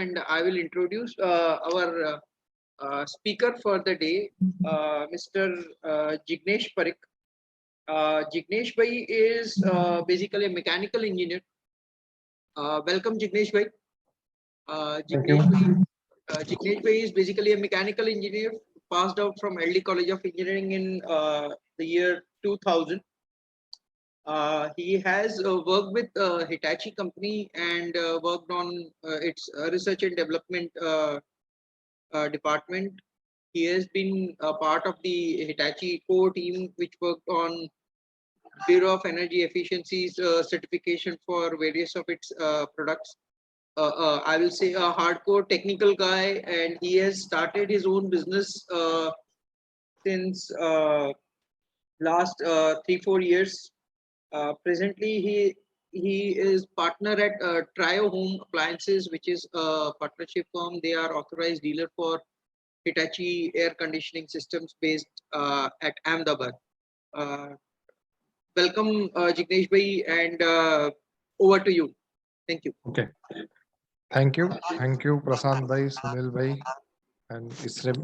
and I will introduce our speaker for the day, Mr. Jignesh Parik. Jignesh Bhai is basically a mechanical engineer. Welcome, Jignesh Bhai. Thank you. Jignesh Bhai is basically a mechanical engineer, passed out from LD College of Engineering in the year 2000. He has worked with Hitachi company and worked on its research and development department. He has been a part of the Hitachi core team, which worked on Bureau of Energy Efficiency's certification for various of its products. I will say a hardcore technical guy, and he has started his own business since last 3-4 years. Presently, he is partner at Trio Home Appliances, which is a partnership firm. They are authorized dealer for Hitachi air conditioning systems based at Ahmedabad. Welcome, Jignesh Bhai, and over to you. Thank you. Okay. Thank you. Thank you, Prasad Bhai, Sunil Bhai, and Isre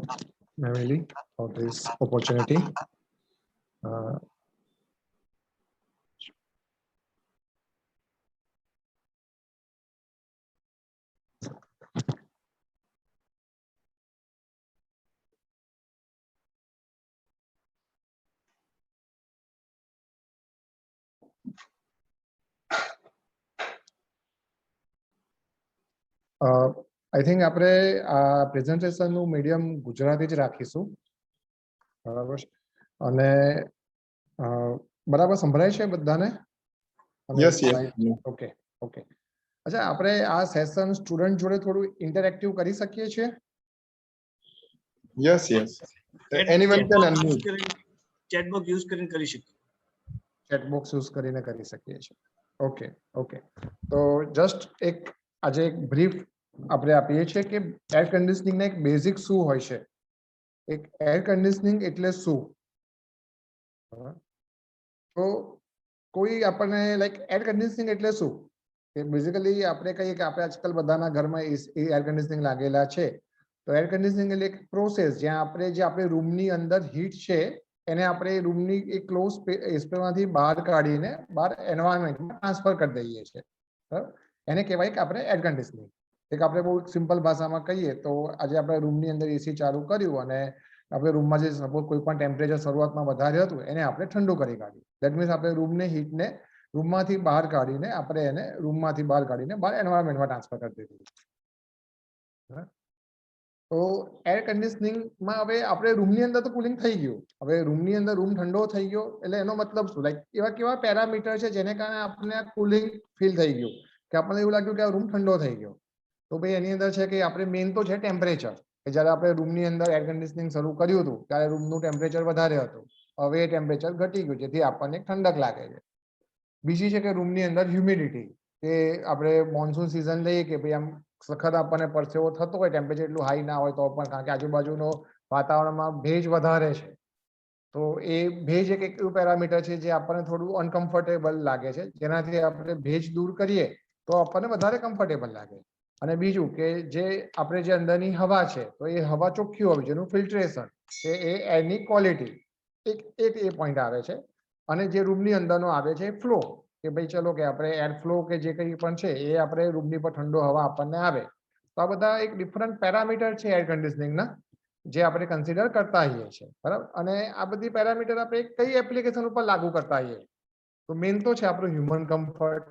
Memeli for this opportunity. I think આપણે આ પ્રેઝન્ટેશનનું medium Gujarati જ રાખીશું. બરાબર અને બરાબર સંભળાય છે બધાને? Yes okay okay. અચ્છા, આપણે આ સેશન સ્ટુડન્ટ જોડે થોડું ઇન્ટરેક્ટિવ કરી શકીએ છીએ? Yes anyone can unmute. Chat box use કરીને કરી શકીએ. ચેટ બોક્સ યુઝ કરીને કરી શકીએ છીએ. Okay okay. તો જસ્ટ એક આજે એક બ્રીફ આપણે આપીએ છીએ કે એર કન્ડિશનિંગના એક બેઝિક શું હોય છે. એક એર કન્ડિશનિંગ એટલે શું? તો કોઈ આપણને લાઈક એર કન્ડિશનિંગ એટલે શું? કે બેઝિકલી આપણે કહીએ કે આપણે આજકાલ બધાના ઘરમાં એર કન્ડિશનિંગ લાગેલા છે. તો એર કન્ડિશનિંગ એટલે એક પ્રોસેસ જ્યાં આપણે જે આપણે રૂમની અંદર હીટ છે એને આપણે રૂમની એક ક્લોઝ સ્પેસમાંથી બહાર કાઢીને બહાર એન્વાયરમેન્ટમાં ટ્રાન્સફર કરી દઈએ છીએ. બરાબર, એને કહેવાય કે આપણે એર કન્ડિશનિંગ. એક આપણે બહુ સિમ્પલ ભાષામાં કહીએ તો આજે આપણે રૂમની અંદર એસી ચાલુ કર્યું અને આપણે રૂમમાં જે સપોઝ કોઈ પણ ટેમ્પરેચર શરૂઆતમાં વધારે હતું એને આપણે ઠંડુ કરી કાઢ્યું. દેટ મીન્સ આપણે રૂમને હીટને રૂમમાંથી બહાર કાઢીને આપણે એને રૂમમાંથી બહાર કાઢીને બહાર એન્વાયરમેન્ટમાં ટ્રાન્સફર કરી દીધું. તો એર કન્ડિશનિંગમાં હવે આપણે રૂમની અંદર તો કુલિંગ થઈ ગયું. હવે રૂમની અંદર રૂમ ઠંડો થઈ ગયો એટલે એનો મતલબ શું? લાઈક એવા કેવા પેરામીટર છે જેને કારણે આપણને કુલિંગ ફીલ થઈ ગયું કે આપણને એવું લાગ્યું કે આ રૂમ ઠંડો થઈ ગયો? તો ભાઈ એની અંદર છે કે આપણે મેઇન તો છે ટેમ્પરેચર. કે જ્યારે આપણે રૂમની અંદર એર કન્ડિશનિંગ શરૂ કર્યું હતું ત્યારે રૂમનું ટેમ્પરેચર વધારે હતું. હવે એ ટેમ્પરેચર ઘટી ગયું જેથી આપણને ઠંડક લાગે છે. બીજી છે કે રૂમની અંદર હ્યુમિડિટી. કે આપણે મોન્સૂન સિઝન લઈએ કે ભાઈ આમ સખત આપણને પરસેવો થતો હોય, ટેમ્પરેચર એટલું હાઈ ના હોય તો પણ, કારણ કે આજુબાજુનો વાતાવરણમાં ભેજ વધારે છે. તો એ ભેજ એક એવું પેરામીટર છે જે આપણને થોડું અનકમ્ફર્ટેબલ લાગે છે. જેનાથી આપણે ભેજ દૂર કરીએ તો આપણને વધારે કમ્ફર્ટેબલ લાગે. અને બીજું કે જે આપણે જે અંદરની હવા છે તો એ હવા ચોખ્ખી હોવી, જેનું ફિલ્ટ્રેશન કે એ એરની ક્વોલિટી એક એ પોઈન્ટ આવે છે. અને જે રૂમની અંદરનો આવે છે ફ્લો, કે ભાઈ ચલો કે આપણે એર ફ્લો કે જે કંઈ પણ છે એ આપણે રૂમની પર ઠંડો હવા આપણને આવે. તો આ બધા એક ડિફરન્ટ પેરામીટર છે એર કન્ડિશનિંગના જે આપણે કન્સિડર કરતા હોઈએ છીએ. બરાબર, અને આ બધી પેરામીટર આપણે કઈ એપ્લિકેશન ઉપર લાગુ કરતા હોઈએ? તો મેઇન તો છે આપણું હ્યુમન કમ્ફર્ટ.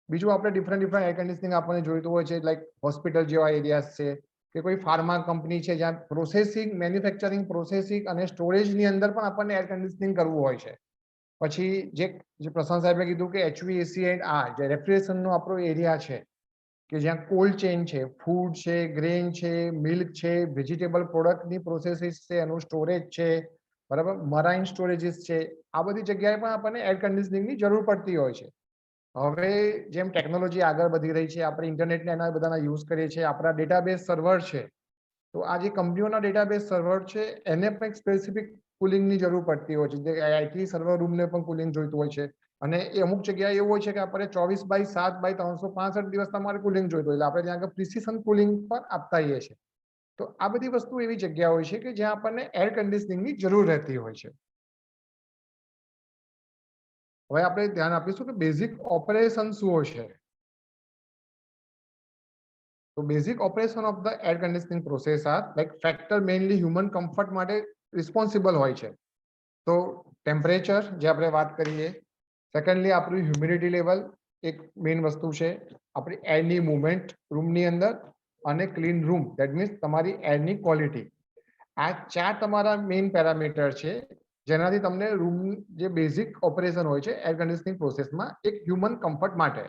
બીજું આપણે ડિફરન્ટ એર કન્ડિશનિંગ આપણને જોઈતું હોય છે લાઈક હોસ્પિટલ જેવા એરિયાઝ છે કે કોઈ ફાર્મા કંપની છે જ્યાં પ્રોસેસિંગ, મેન્યુફેક્ચરિંગ, પ્રોસેસિંગ અને સ્ટોરેજની અંદર પણ આપણને એર કન્ડિશનિંગ કરવું હોય છે. પછી જે પ્રશાંત સાહેબે કીધું કે HVAC એન્ડ જે રેફ્રિજરેશનનો આપણો એરિયા છે કે જ્યાં કોલ્ડ ચેઇન છે, ફૂડ છે, ગ્રેન છે, મિલ્ક છે, વેજીટેબલ પ્રોડક્ટની પ્રોસેસીસ છે, એનું સ્ટોરેજ છે, બરાબર, મરાઇન સ્ટોરેજીસ છે. આ બધી જગ્યાએ પણ આપણને એર કન્ડિશનિંગની જરૂર પડતી હોય છે. હવે જેમ ટેકનોલોજી આગળ વધી રહી છે, આપણે ઇન્ટરનેટને એના બધાના યુઝ કરીએ છીએ, આપણા ડેટાબેઝ સર્વર છે. તો આ જે કંપનીઓના ડેટાબેઝ સર્વર છે એને પણ એક સ્પેસિફિક કુલિંગની જરૂર પડતી હોય છે. જે IT સર્વર રૂમને પણ કુલિંગ જોઈતું હોય છે. અને એ અમુક જગ્યાએ એવું હોય છે કે આપણે 24/7/365 દિવસ તમારે કુલિંગ જોઈતું, એટલે આપણે ત્યાં આગળ પ્રિસિશન કુલિંગ પણ આપતા હોઈએ છીએ. તો આ બધી વસ્તુ એવી જગ્યા હોય છે કે જ્યાં આપણને એર કન્ડિશનિંગની જરૂર રહેતી હોય છે. હવે આપણે ધ્યાન આપીશું કે બેઝિક ઓપરેશન શું હોય છે. તો basic operation of the air conditioning process are like factor mainly human comfort માટે રિસ્પોન્સિબલ હોય છે. તો ટેમ્પરેચર જે આપણે વાત કરીએ, સેકન્ડલી આપણું હ્યુમિડિટી લેવલ એક મેઇન વસ્તુ છે, આપણી એરની મુવમેન્ટ રૂમની અંદર, અને ક્લીન રૂમ ધેટ મીન્સ તમારી એરની ક્વોલિટી. આ 4 તમારા મેઇન પેરામીટર છે જેનાથી તમને રૂમ જે બેઝિક ઓપરેશન હોય છે એર કન્ડિશનિંગ પ્રોસેસમાં એક હ્યુમન કમ્ફર્ટ માટે.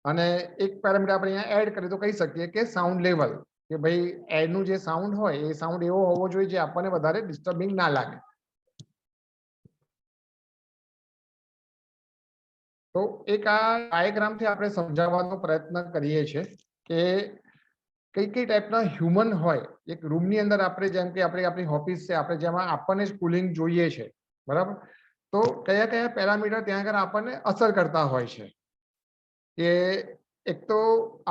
અને એક પેરામીટર આપણે અહીંયા એડ કરીએ તો કહી શકીએ કે સાઉન્ડ લેવલ, કે ભાઈ એરનું જે સાઉન્ડ હોય એ સાઉન્ડ એવો હોવો જોઈએ જે આપણને વધારે ડિસ્ટર્બિંગ ના લાગે. તો એક આ ડાયાગ્રામથી આપણે સમજાવવાનો પ્રયત્ન કરીએ છીએ કે કઈ કઈ ટાઈપના હ્યુમન હોય એક રૂમની અંદર. આપણે જેમ કે આપણે આપણી ઓફિસ છે, આપણે જેમાં આપણને જ કુલિંગ જોઈએ છે, બરાબર, તો કયા કયા પેરામીટર ત્યાં આગળ આપણને અસર કરતા હોય છે. કે એક તો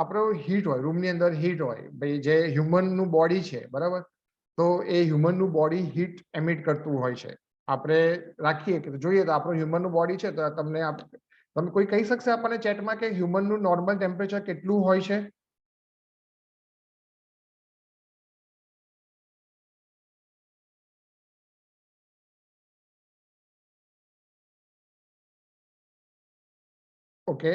આપણો હીટ હોય, રૂમની અંદર હીટ હોય, ભાઈ જે હ્યુમનનું બોડી છે, બરાબર, તો એ હ્યુમનનું બોડી હીટ એમિટ કરતું હોય છે. આપણે રાખીએ કે જોઈએ તો આપણું હ્યુમનનું બોડી છે, તો તમે કોઈ કહી શકશે આપણને ચેટમાં કે હ્યુમનનું નોર્મલ ટેમ્પરેચર કેટલું હોય છે? ઓકે,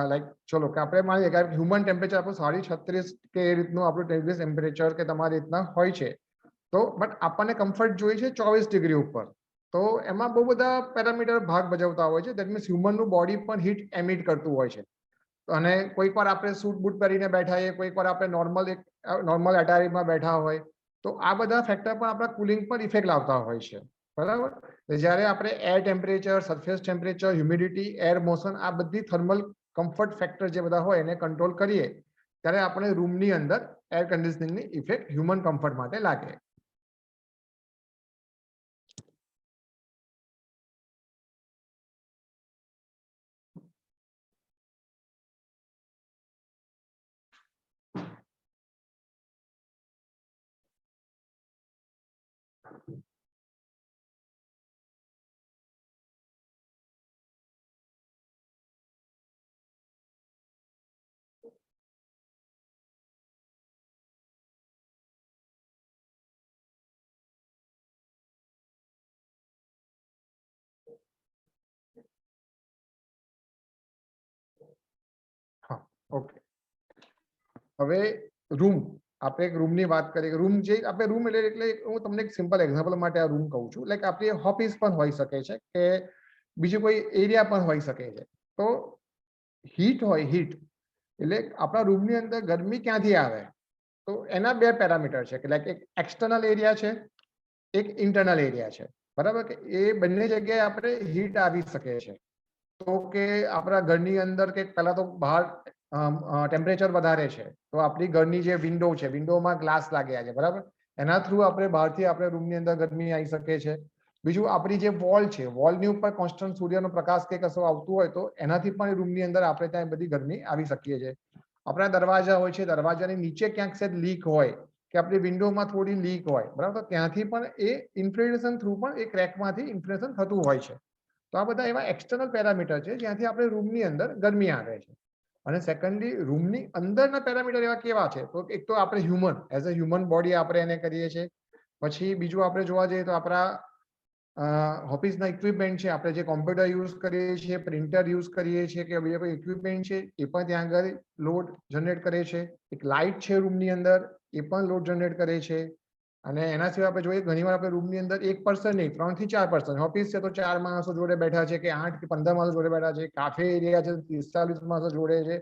લાઈક ચલો કે આપણે માની લઈએ કે હ્યુમન ટેમ્પરેચર આપણું 36.5 કે એ રીતનું આપણું ટેમ્પરેચર કે તમારી રીતના હોય છે. તો બટ આપણને કમ્ફર્ટ જોઈએ છે 24 ડિગ્રી ઉપર. તો એમાં બહુ બધા પેરામીટર ભાગ ભજવતા હોય છે. દેટ મીન્સ હ્યુમનનું બોડી પણ હીટ એમિટ કરતું હોય છે. અને કોઈક વાર આપણે સૂટ બૂટ પહેરીને બેઠા હોઈએ, કોઈક વાર આપણે નોર્મલ અટારીમાં બેઠા હોય, તો આ બધા ફેક્ટર પણ આપણા કુલિંગ પર ઇફેક્ટ લાવતા હોય છે, બરાબર. જ્યારે આપણે air temperature, surface temperature, humidity, air motion, આ બધી થર્મલ કમ્ફર્ટ ફેક્ટર જે બધા હોય એને કંટ્રોલ કરીએ ત્યારે આપણે રૂમની અંદર એર કન્ડિશનિંગની ઇફેક્ટ હ્યુમન કમ્ફર્ટ માટે લાગે. હા, ઓકે. હવે રૂમ, આપણે એક રૂમની વાત કરીએ. રૂમ જે આપણે રૂમ એટલે હું તમને એક સિમ્પલ એક્ઝામ્પલ માટે આ રૂમ કહું છું. લાઈક આપણી ઓફિસ પણ હોઈ શકે છે કે બીજું કોઈ એરિયા પણ હોઈ શકે છે. તો હીટ હોય, હીટ એટલે આપણા રૂમની અંદર ગરમી ક્યાંથી આવે? તો એના બે પેરામીટર છે કે લાઈક એક એક્સટર્નલ એરિયા છે, એક ઇન્ટરનલ એરિયા છે, બરાબર. કે એ બંને જગ્યાએ આપણે હીટ આવી શકે છે. તો કે આપણા ઘરની અંદર કે પહેલા તો બહાર ટેમ્પરેચર વધારે છે, તો આપણી ઘરની જે વિન્ડો છે, વિન્ડોમાં ગ્લાસ લાગ્યા છે, બરાબર, એના થ્રુ આપણે બહારથી આપણે રૂમની અંદર ગરમી આવી શકે છે. બીજું આપણી જે વોલ છે, વોલની ઉપર કોન્સ્ટન્ટ સૂર્યનો પ્રકાશ કે કશું આવતું હોય તો એનાથી પણ રૂમની અંદર આપણે ત્યાં બધી ગરમી આવી શકીએ છીએ. આપણા દરવાજા હોય છે, દરવાજાની નીચે ક્યાંક સેજ લીક હોય કે આપણી વિન્ડોમાં થોડી લીક હોય, બરાબર, તો ત્યાંથી પણ એ ઇન્ફિલ્ટ્રેશન થ્રુ પણ એ ક્રેકમાંથી ઇન્ફિલ્ટ્રેશન થતું હોય છે. તો આ બધા એવા એક્સટર્નલ પેરામીટર છે જ્યાંથી આપણે રૂમની અંદર ગરમી આવે છે. અને સેકન્ડલી રૂમની અંદરના પેરામીટર એવા કેવા છે? તો એક તો આપણે human as a human body આપણે એને કરીએ છીએ. પછી બીજું આપણે જોવા જઈએ તો આપણા ઓફિસના ઇક્વિપમેન્ટ છે, આપણે જે કોમ્પ્યુટર યુઝ કરીએ છીએ, પ્રિન્ટર યુઝ કરીએ છીએ કે બીજા કોઈ ઇક્વિપમેન્ટ છે એ પણ ત્યાં આગળ લોડ જનરેટ કરે છે. એક લાઇટ છે રૂમની અંદર, એ પણ લોડ જનરેટ કરે છે. અને એના સિવાય આપણે જોઈએ ઘણીવાર આપણે રૂમની અંદર એક પર્સન નહીં, 3 થી 4 પર્સન, ઓફિસ છે તો 4 માણસો જોડે બેઠા છે કે 8 કે 15 માણસો જોડે બેઠા છે, કાફે એરિયા છે 45 માણસો જોડે છે.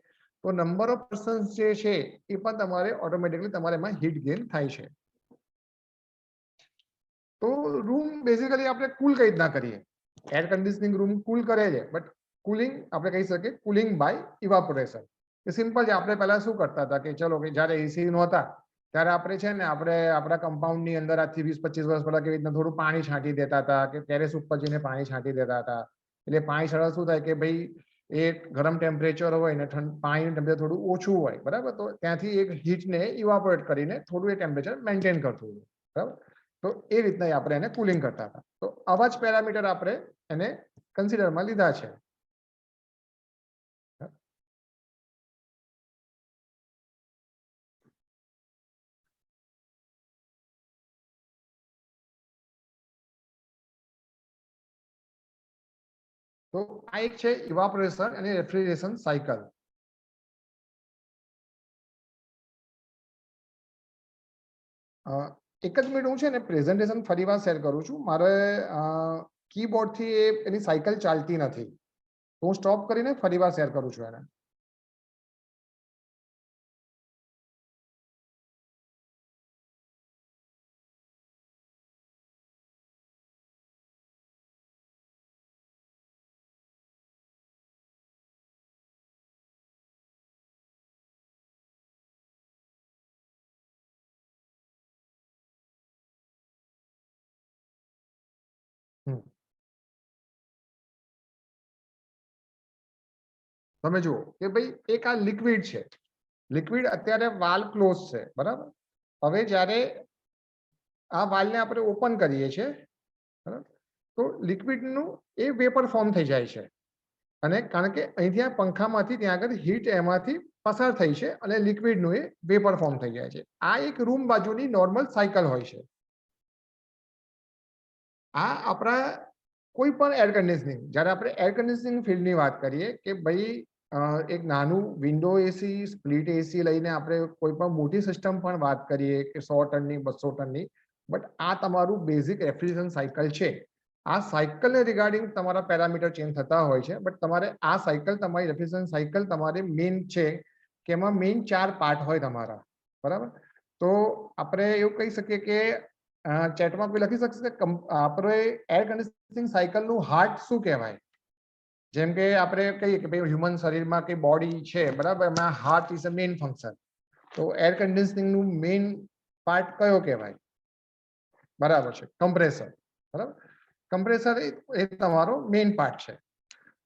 તો નંબર ઓફ પર્સન્સ જે છે એ પણ તમારે ઓટોમેટિકલી તમારે એમાં હીટ ગેઇન થાય છે. તો રૂમ બેઝિકલી આપણે કુલ કઈ રીતના કરીએ? એર કન્ડિશનિંગ રૂમ કુલ કરે છે, બટ કુલિંગ આપણે કહી શકીએ cooling by evaporation. A simple છે. આપણે પહેલા શું કરતા હતા કે ચલો કે જ્યારે એસી નહોતા ત્યારે આપણે છે ને આપણે આપણા કમ્પાઉન્ડ ની અંદર આજથી 20-25 વર્ષ પહેલા કેવી રીતના થોડું પાણી છાંટી દેતા હતા કે ટેરેસ ઉપર જઈને પાણી છાંટી દેતા હતા. એટલે પાણી છાંટવા શું થાય કે ભાઈ એ ગરમ ટેમ્પરેચર હોય ને પાણીનું ટેમ્પરેચર થોડું ઓછું હોય, બરાબર, તો ત્યાંથી એક હીટને ઇવાપોરેટ કરીને થોડું એ ટેમ્પરેચર મેન્ટેન કરતું હતું, બરાબર. તો એ રીતના આપણે એને કુલિંગ કરતા હતા. તો આવા જ પેરામીટર આપણે એને કન્સિડરમાં લીધા છે. તો આ એક છે ઇવાપોરેશન અને રેફ્રિજરેશન સાયકલ. એક જ મિનિટ હું છે ને પ્રેઝન્ટેશન ફરીવાર શેર કરું છું. મારે કીબોર્ડ થી એની સાયકલ ચાલતી નથી, તો હું સ્ટોપ કરીને ફરીવાર શેર કરું છું એને. તમે જુઓ કે ભાઈ એક આ લિક્વિડ છે, લિક્વિડ અત્યારે વાલ ક્લોઝ છે, બરાબર. હવે જ્યારે આ વાલને આપણે ઓપન કરીએ છીએ, બરાબર, તો લિક્વિડનું એ વેપર ફોર્મ થઈ જાય છે. અને કારણ કે અહીંથી આ પંખામાંથી ત્યાં આગળ હીટ એમાંથી પસાર થઈ છે અને લિક્વિડનું એ વેપર ફોર્મ થઈ જાય છે. આ એક રૂમ બાજુની નોર્મલ સાયકલ હોય છે. આ આપણા કોઈ પણ એર કન્ડિશનિંગ, જ્યારે આપણે એર કન્ડિશનિંગ ફિલ્ડની વાત કરીએ કે ભાઈ એક નાનું વિન્ડો એસી, સ્પ્લિટ એસી લઈને આપણે કોઈ પણ મોટી સિસ્ટમ પણ વાત કરીએ કે 100 ટનની 200 ટનની, બટ આ તમારું બેઝિક રેફ્રિજરેશન સાયકલ છે. આ સાયકલને રિગાર્ડિંગ તમારા પેરામીટર ચેન્જ થતા હોય છે, બટ તમારે આ સાયકલ, તમારી રેફ્રિજરેશન સાયકલ તમારે મેઇન છે કે એમાં મેઇન 4 પાર્ટ હોય તમારા, બરાબર. તો આપણે એવું કહી શકીએ કે ચેટમાં કોઈ લખી શકશે કે આપણે એર કન્ડિશનિંગ સાયકલનું હાર્ટ શું કહેવાય? જેમ કે આપણે કહીએ કે ભાઈ હ્યુમન શરીરમાં કે બોડી છે, બરાબર, એમાં heart is a main function. તો એર કન્ડિશનિંગનું મેઇન પાર્ટ કયો કહેવાય? બરાબર છે, કમ્પ્રેસર, બરાબર. કમ્પ્રેસર એ તમારો મેઇન પાર્ટ છે.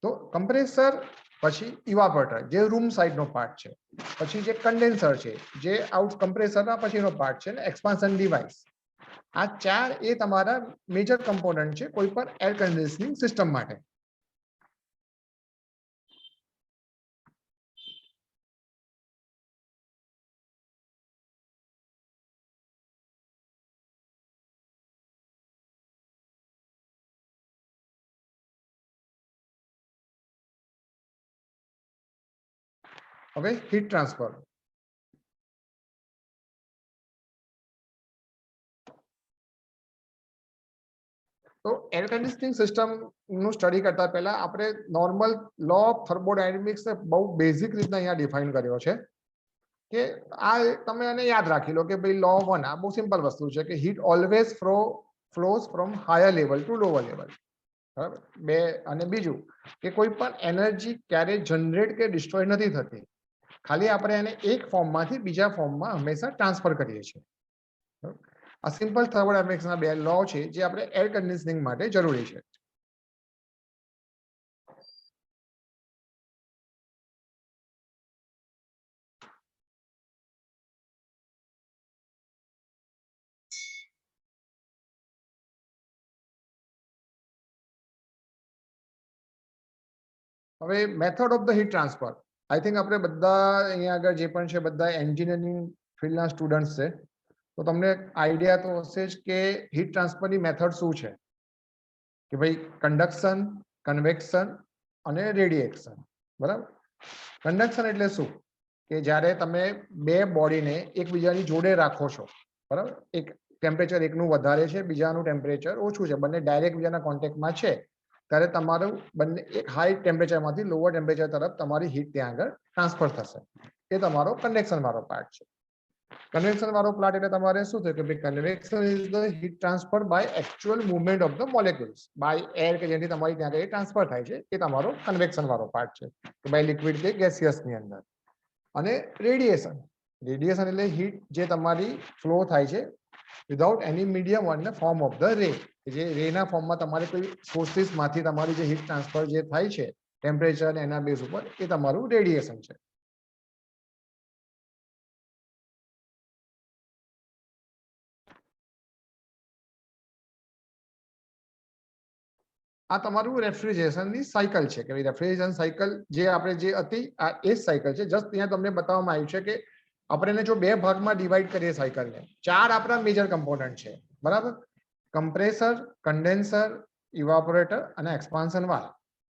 તો કમ્પ્રેસર પછી ઇવાપોરેટર જે રૂમ સાઇડનો પાર્ટ છે, પછી જે કન્ડેન્સર છે જે આઉટ કમ્પ્રેસરના પછીનો પાર્ટ છે, ને એક્સપાન્શન ડિવાઇસ. આ 4 એ તમારા મેજર કમ્પોનન્ટ છે કોઈ પણ એર કન્ડિશનિંગ સિસ્ટમ માટે. હવે હીટ ટ્રાન્સફર. તો એર કન્ડિશનિંગ સિસ્ટમ નું સ્ટડી કરતા પહેલા આપણે નોર્મલ લો ઓફ થર્મોડાયનેમિક્સ બહુ બેઝિક રીતના અહીંયા ડિફાઇન કર્યો છે કે આ તમે એને યાદ રાખી લો કે ભાઈ લો 1 આ બહુ સિમ્પલ વસ્તુ છે કે heat always flows from higher level to lower level, બરાબર. બે, અને બીજું કે કોઈ પણ એનર્જી ક્યારે જનરેટ કે ડિસ્ટ્રોય નથી થતી, ખાલી આપણે એને એક ફોર્મમાંથી બીજા ફોર્મમાં હંમેશા ટ્રાન્સફર કરીએ છીએ. આ સિમ્પલ થર્મોડાયનેમિક્સના 2 લો છે જે આપણે એર કન્ડિશનિંગ માટે જરૂરી છે. હવે method of the heat transfer. I think આપણે બધા અહીંયા આગળ જે પણ છે બધા એન્જિનિયરિંગ ફિલ્ડના સ્ટુડન્ટ્સ છે, તો તમને આઈડિયા તો હશે જ કે હીટ ટ્રાન્સફરની મેથડ શું છે કે ભાઈ કન્ડક્શન, કન્વેક્શન અને રેડિએશન, બરાબર. કન્ડક્શન એટલે શું કે જ્યારે તમે બે બોડીને એકબીજાની જોડે રાખો છો, બરાબર, એક ટેમ્પરેચર એકનું વધારે છે, બીજાનું ટેમ્પરેચર ઓછું છે, બંને ડાયરેક્ટ બીજાના કોન્ટેક્ટમાં છે, ત્યારે તમારું બંને એક હાઈ ટેમ્પરેચરમાંથી લોઅર ટેમ્પરેચર તરફ તમારી હીટ ત્યાં આગળ ટ્રાન્સફર થશે. એ તમારો કન્વેક્શન વાળો પાર્ટ છે. કન્વેક્શન વાળો પાર્ટ એટલે તમારે શું થયું કે ભાઈ convection is the heat transfer by actual movement of the molecules by air કે જેથી તમારી ત્યાં આગળ ટ્રાન્સફર થાય છે, એ તમારો કન્વેક્શન વાળો પાર્ટ છે કે ભાઈ લિક્વિડ કે ગેસિયસ ની અંદર. અને રેડિએશન, રેડિયેશન એટલે હીટ જે તમારી ફ્લો થાય છે without any medium on the form of the રે, જે રેના ફોર્મમાં તમારે કોઈ સોર્સિસમાંથી તમારી જે હીટ ટ્રાન્સફર જે થાય છે ટેમ્પરેચર અને એના બેઝ ઉપર, એ તમારું રેડિયેશન છે. આ તમારું રેફ્રિજરેશનની સાયકલ છે કે રેફ્રિજરેશન સાયકલ જે આપણે જે હતી આ એ જ સાયકલ છે. જસ્ટ ત્યાં તમને બતાવવામાં આવ્યું છે કે આપણે એને જો બે ભાગમાં ડિવાઈડ કરીએ સાયકલને, ચાર આપણા મેજર કમ્પોનન્ટ છે, બરાબર? કમ્પ્રેસર, કન્ડેન્સર, ઇવાપોરેટર અને એક્સપાન્શન વાલ્વ.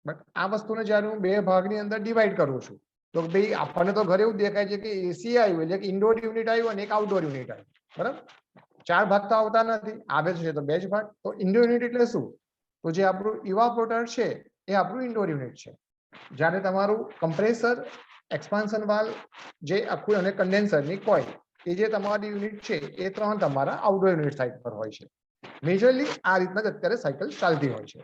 બટ આ વસ્તુને જ્યારે હું બે ભાગની અંદર ડિવાઈડ કરું છું તો ભાઈ આપણને તો ઘરે એવું દેખાય છે કે એસી આવ્યું એટલે કે ઇન્ડોર યુનિટ આવ્યું અને એક આઉટડોર યુનિટ આવ્યું, બરાબર? ચાર ભાગ તો આવતા નથી, આવે છે તો બે જ ભાગ. તો ઇન્ડોર યુનિટ એટલે શું? તો જે આપણું ઇવાપોરેટર છે એ આપણું ઇન્ડોર યુનિટ છે. જ્યારે તમારું કમ્પ્રેસર, એક્સપાન્શન વાલ્વ જે આખું અને કન્ડેન્સરની કોઇલ, એ જે તમારી યુનિટ છે એ ત્રણ તમારા આઉટડોર યુનિટ સાઇડ પર હોય છે. મેજરલી આ રીતના જ અત્યારે સાયકલ ચાલતી હોય છે.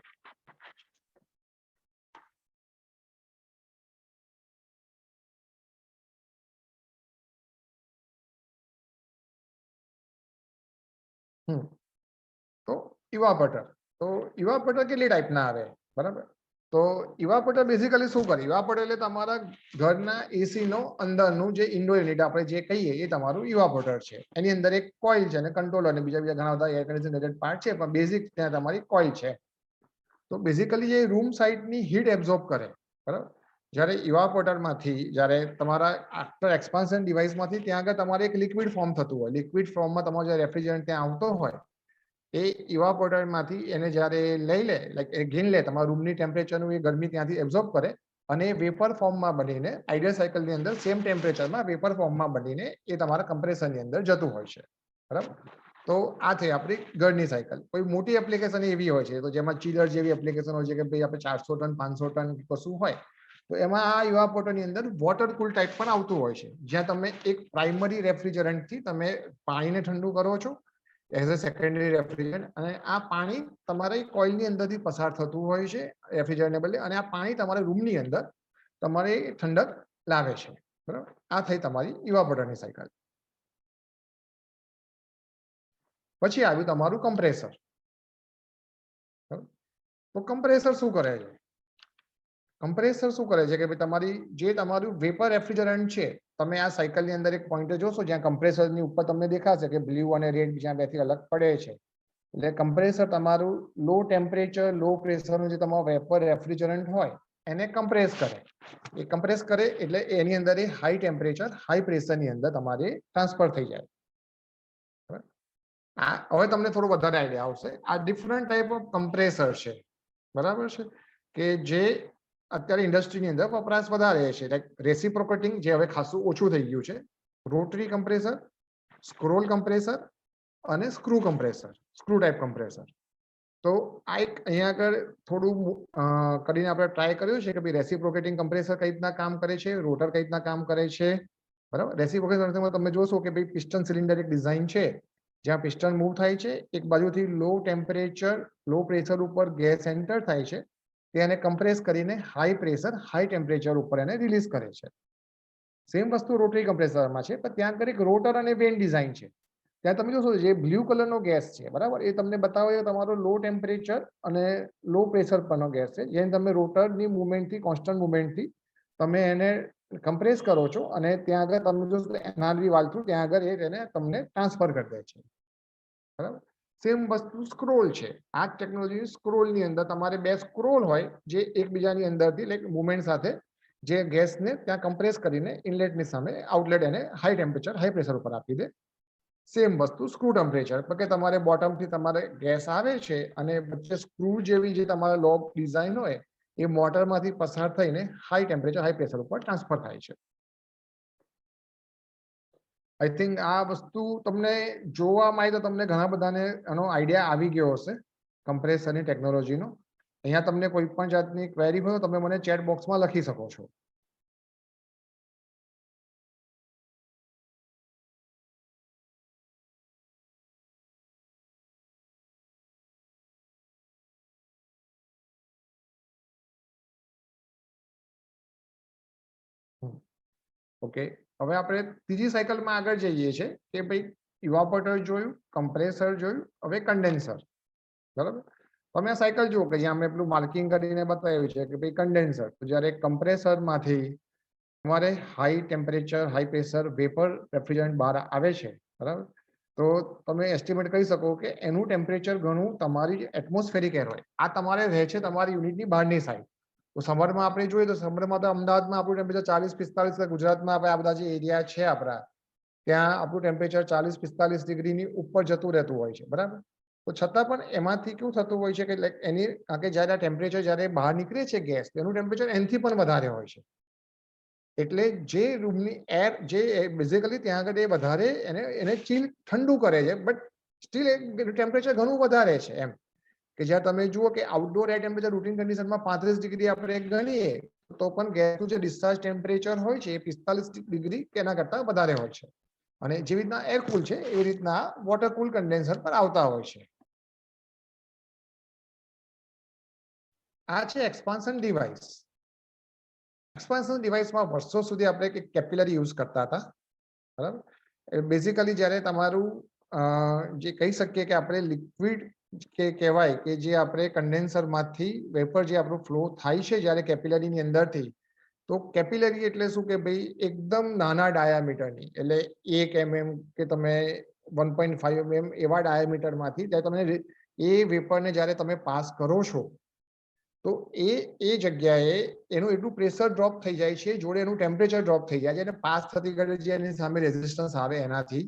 તો ઇવાપોરેટર, તો ઇવાપોરેટર કેટલી ટાઈપના આવે, બરાબર? તો ઇવાપોરેટર બેઝિકલી શું કરે? ઇવાપોરેટર એટલે તમારા ઘરના એસી નો અંદરનું જે ઇન્ડોર યુનિટ આપણે જે કહીએ એ તમારું ઇવાપોરેટર છે. એની અંદર એક કોઇલ છે અને કંટ્રોલર અને બીજા બીજા ઘણા બધા એર કન્ડિશનર રિલેટેડ પાર્ટ છે, પણ બેઝિક ત્યાં તમારી કોઇલ છે. તો બેઝિકલી એ રૂમ સાઇડની હીટ એબ્ઝોર્બ કરે, બરાબર? જ્યારે ઇવાપોરેટરમાંથી જ્યારે તમારા આફ્ટર એક્સપાન્શન ડિવાઇસમાંથી ત્યાં આગળ તમારે એક લિક્વિડ ફોર્મ થતું હોય, લિક્વિડ ફોર્મમાં તમારો જે રેફ્રિજરન્ટ ત્યાં આવતો હોય એ ઇવાપોરેટરમાંથી એને જ્યારે લઈ લે, લાઈક એ ગેન લે, તમારા રૂમની ટેમ્પરેચરનું એ ગરમી ત્યાંથી એબ્ઝોર્બ કરે અને વેપર ફોર્મમાં બનીને આઈડિયલ સાયકલની અંદર સેમ ટેમ્પરેચરમાં વેપર ફોર્મમાં બનીને એ તમારા કમ્પ્રેસરની અંદર જતું હોય છે, બરાબર? તો આ થઈ આપણી ઘરની સાયકલ. કોઈ મોટી એપ્લિકેશન એવી હોય છે તો જેમાં ચીલર જેવી એપ્લિકેશન હોય છે કે ભાઈ આપણે 400 ટન 500 ટન કશું હોય તો એમાં આ ઇવાપોરેટરની અંદર વોટર કુલ ટાઈપ પણ આવતું હોય છે, જ્યાં તમે એક પ્રાઇમરી રેફ્રિજરન્ટથી તમે પાણીને ઠંડુ કરો છો એઝ અ સેકન્ડરી રેફ્રિજરન્ટ, અને આ પાણી તમારી કોઇલની અંદરથી પસાર થતું હોય છે રેફ્રિજરન્ટને બદલે, અને આ પાણી તમારા રૂમની અંદર તમારે ઠંડક લાવે છે, બરાબર? આ થઈ તમારી ઇવાપોરેટરની સાયકલ. પછી આવ્યું તમારું કમ્પ્રેસર. તો કમ્પ્રેસર શું કરે છે? કમ્પ્રેસર શું કરે છે કે ભાઈ તમારી જે તમારું વેપર રેફ્રિજરન્ટ છે, તમે આ સાયકલની અંદર એક પોઈન્ટ જોશો જ્યાં કમ્પ્રેસરની ઉપર તમને દેખાશે કે બ્લુ અને રેડ જ્યાં બેથી અલગ પડે છે, એટલે કમ્પ્રેસર તમારું લો ટેમ્પરેચર લો પ્રેશરનું જે તમારું વેપર રેફ્રિજરન્ટ હોય એને કમ્પ્રેસ કરે. એ કમ્પ્રેસ કરે એટલે એની અંદર એ હાઈ ટેમ્પરેચર હાઈ પ્રેશરની અંદર તમારે ટ્રાન્સફર થઈ જાય. હવે તમને થોડું વધારે આઈડિયા આવશે. આ ડિફરન્ટ ટાઈપ ઓફ કમ્પ્રેસર છે, બરાબર છે, કે જે અત્યારે ઇન્ડસ્ટ્રીની અંદર વપરાશ વધારે છે. લાઈક રેસિપ્રોકેટિંગ જે હવે ખાસું ઓછું થઈ ગયું છે, રોટરી કમ્પ્રેસર, સ્ક્રોલ કમ્પ્રેસર અને screw compressor, screw type compressor. તો આ એક અહીંયા આગળ થોડું કરીને આપણે ટ્રાય કર્યું છે કે ભાઈ રેસિપ્રોકેટિંગ કમ્પ્રેસર કઈ રીતના કામ કરે છે, રોટર કઈ રીતના કામ કરે છે, બરાબર? રેસિપ્રોકેટિંગ તમે જોશો કે ભાઈ પિસ્ટન સિલિન્ડર એક ડિઝાઇન છે જ્યાં પિસ્ટન મૂવ થાય છે, એક બાજુથી લો ટેમ્પરેચર લો પ્રેશર ઉપર ગેસ એન્ટર થાય છે, તેને કમ્પ્રેસ કરીને હાઈ પ્રેશર હાઈ ટેમ્પરેચર ઉપર એને રિલીઝ કરે છે. સેમ વસ્તુ રોટરી કમ્પ્રેસરમાં છે, પણ ત્યાં આગળ એક રોટર અને વેન ડિઝાઇન છે. ત્યાં તમે જોશો જે બ્લુ કલરનો ગેસ છે, બરાબર, એ તમને બતાવે તમારો લો ટેમ્પરેચર અને લો પ્રેશર પરનો ગેસ છે, જેને તમે રોટરની મુવમેન્ટથી કોન્સ્ટન્ટ મુવમેન્ટથી તમે એને કમ્પ્રેસ કરો છો અને ત્યાં આગળ તમે જોશો એનઆરવી વાલ્વ થ્રુ ત્યાં આગળ એને તમને ટ્રાન્સફર કરી દે છે, બરાબર? સેમ વસ્તુ સ્ક્રોલ છે. આ ટેકનોલોજી સ્ક્રોલની અંદર તમારે બે સ્ક્રોલ હોય જે એકબીજાની અંદરથી લાઈક મુવમેન્ટ સાથે જે ગેસને ત્યાં કમ્પ્રેસ કરીને ઇનલેટની સામે આઉટલેટ એને હાઈ ટેમ્પરેચર હાઈ પ્રેશર ઉપર આપી દે. સેમ વસ્તુ સ્ક્રૂ ટેમ્પરેચર કે તમારે બોટમથી તમારે ગેસ આવે છે અને વચ્ચે સ્ક્રૂ જેવી જે તમારા લોક ડિઝાઇન હોય એ મોટરમાંથી પસાર થઈને હાઈ ટેમ્પરેચર હાઈ પ્રેશર ઉપર ટ્રાન્સફર થાય છે. આઈ થિંક આ વસ્તુ તમને જોવામાં આવી તો તમને ઘણા બધાને એનો આઈડિયા આવી ગયો હશે કમ્પ્રેસરની ટેકનોલોજીનો. અહીંયા તમને કોઈ પણ જાતની ક્વેરી હોય તો તમે મને ચેટ બોક્સમાં લખી શકો છો. ઓકે, હવે આપણે ત્રીજી સાયકલમાં આગળ જઈએ છીએ કે ભાઈ ઇવાપોરેટર જોયું, કમ્પ્રેસર જોયું, હવે કન્ડેન્સર. બરાબર, તમે આ સાયકલ જુઓ કે જ્યાં મેં પેલું માર્કિંગ કરીને બતાવ્યું છે કે ભાઈ કન્ડેન્સર, તો જ્યારે કમ્પ્રેસરમાંથી તમારે high temperature high pressure vapour refrigerant બહાર આવે છે, બરાબર, તો તમે એસ્ટિમેટ કરી શકો કે એનું ટેમ્પરેચર ઘણું તમારી એટમોસ્ફેરિક એર હોય. આ તમારે રહે છે તમારી યુનિટની બહારની સાઈડ. તો સમરમાં આપણે જોઈએ તો સમરમાં તો અમદાવાદમાં આપણું ટેમ્પરેચર 40-45, ગુજરાતમાં આપણે આ બધા જે એરિયા છે આપણા ત્યાં આપણું ટેમ્પરેચર 40-45 ડિગ્રીની ઉપર જતું રહેતું હોય છે, બરાબર. તો છતાં પણ એમાંથી કેવું થતું હોય છે કે લાઈક એની કારણ કે જ્યારે આ ટેમ્પરેચર જ્યારે બહાર નીકળે છે ગેસ, એનું ટેમ્પરેચર એનથી પણ વધારે હોય છે. એટલે જે રૂમની એર જે બેઝિકલી ત્યાં આગળ એ વધારે એને ચીલ ઠંડુ કરે છે, બટ સ્ટીલ ટેમ્પરેચર ઘણું વધારે છે એમ. કે જ્યાં તમે જુઓ કે આઉટડોર એર ટેમ્પરેચર રૂટીન કન્ડિશનમાં 35 ડિગ્રી આપણે ગણીએ તો પણ ગેસનું જે ડિસ્ચાર્જ ટેમ્પરેચર હોય છે એ 45 ડિગ્રી કે એના કરતા વધારે હોય છે. અને જેવી રીતના એર કુલ છે એવી રીતના વોટર કુલ કન્ડેન્સર પર આવતા હોય છે. આ છે એક્સપાન્શન ડિવાઇસ. એક્સપાન્શન ડિવાઇસમાં વર્ષો સુધી આપણે કેપિલરી યુઝ કરતા હતા, બરાબર. બેઝિકલી જ્યારે તમારું જે કહી શકીએ કે આપણે લિક્વિડ કે કહેવાય કે જે આપણે કન્ડેન્સરમાંથી વેપર જે આપણું ફ્લો થાય છે જ્યારે કેપિલરીની અંદરથી, તો કેપિલરી એટલે શું કે ભાઈ એકદમ નાના ડાયામીટરની, એટલે 1 mm કે તમે 1.5 mm એવા ડાયામીટરમાંથી જ્યારે તમે એ વેપરને જ્યારે તમે પાસ કરો છો તો એ જગ્યાએ એનું એટલું પ્રેશર ડ્રોપ થઈ જાય છે, જોડે એનું ટેમ્પરેચર ડ્રોપ થઈ જાય છે, અને પાસ થતી ઘડી જે એની સામે રેઝિસ્ટન્સ આવે એનાથી,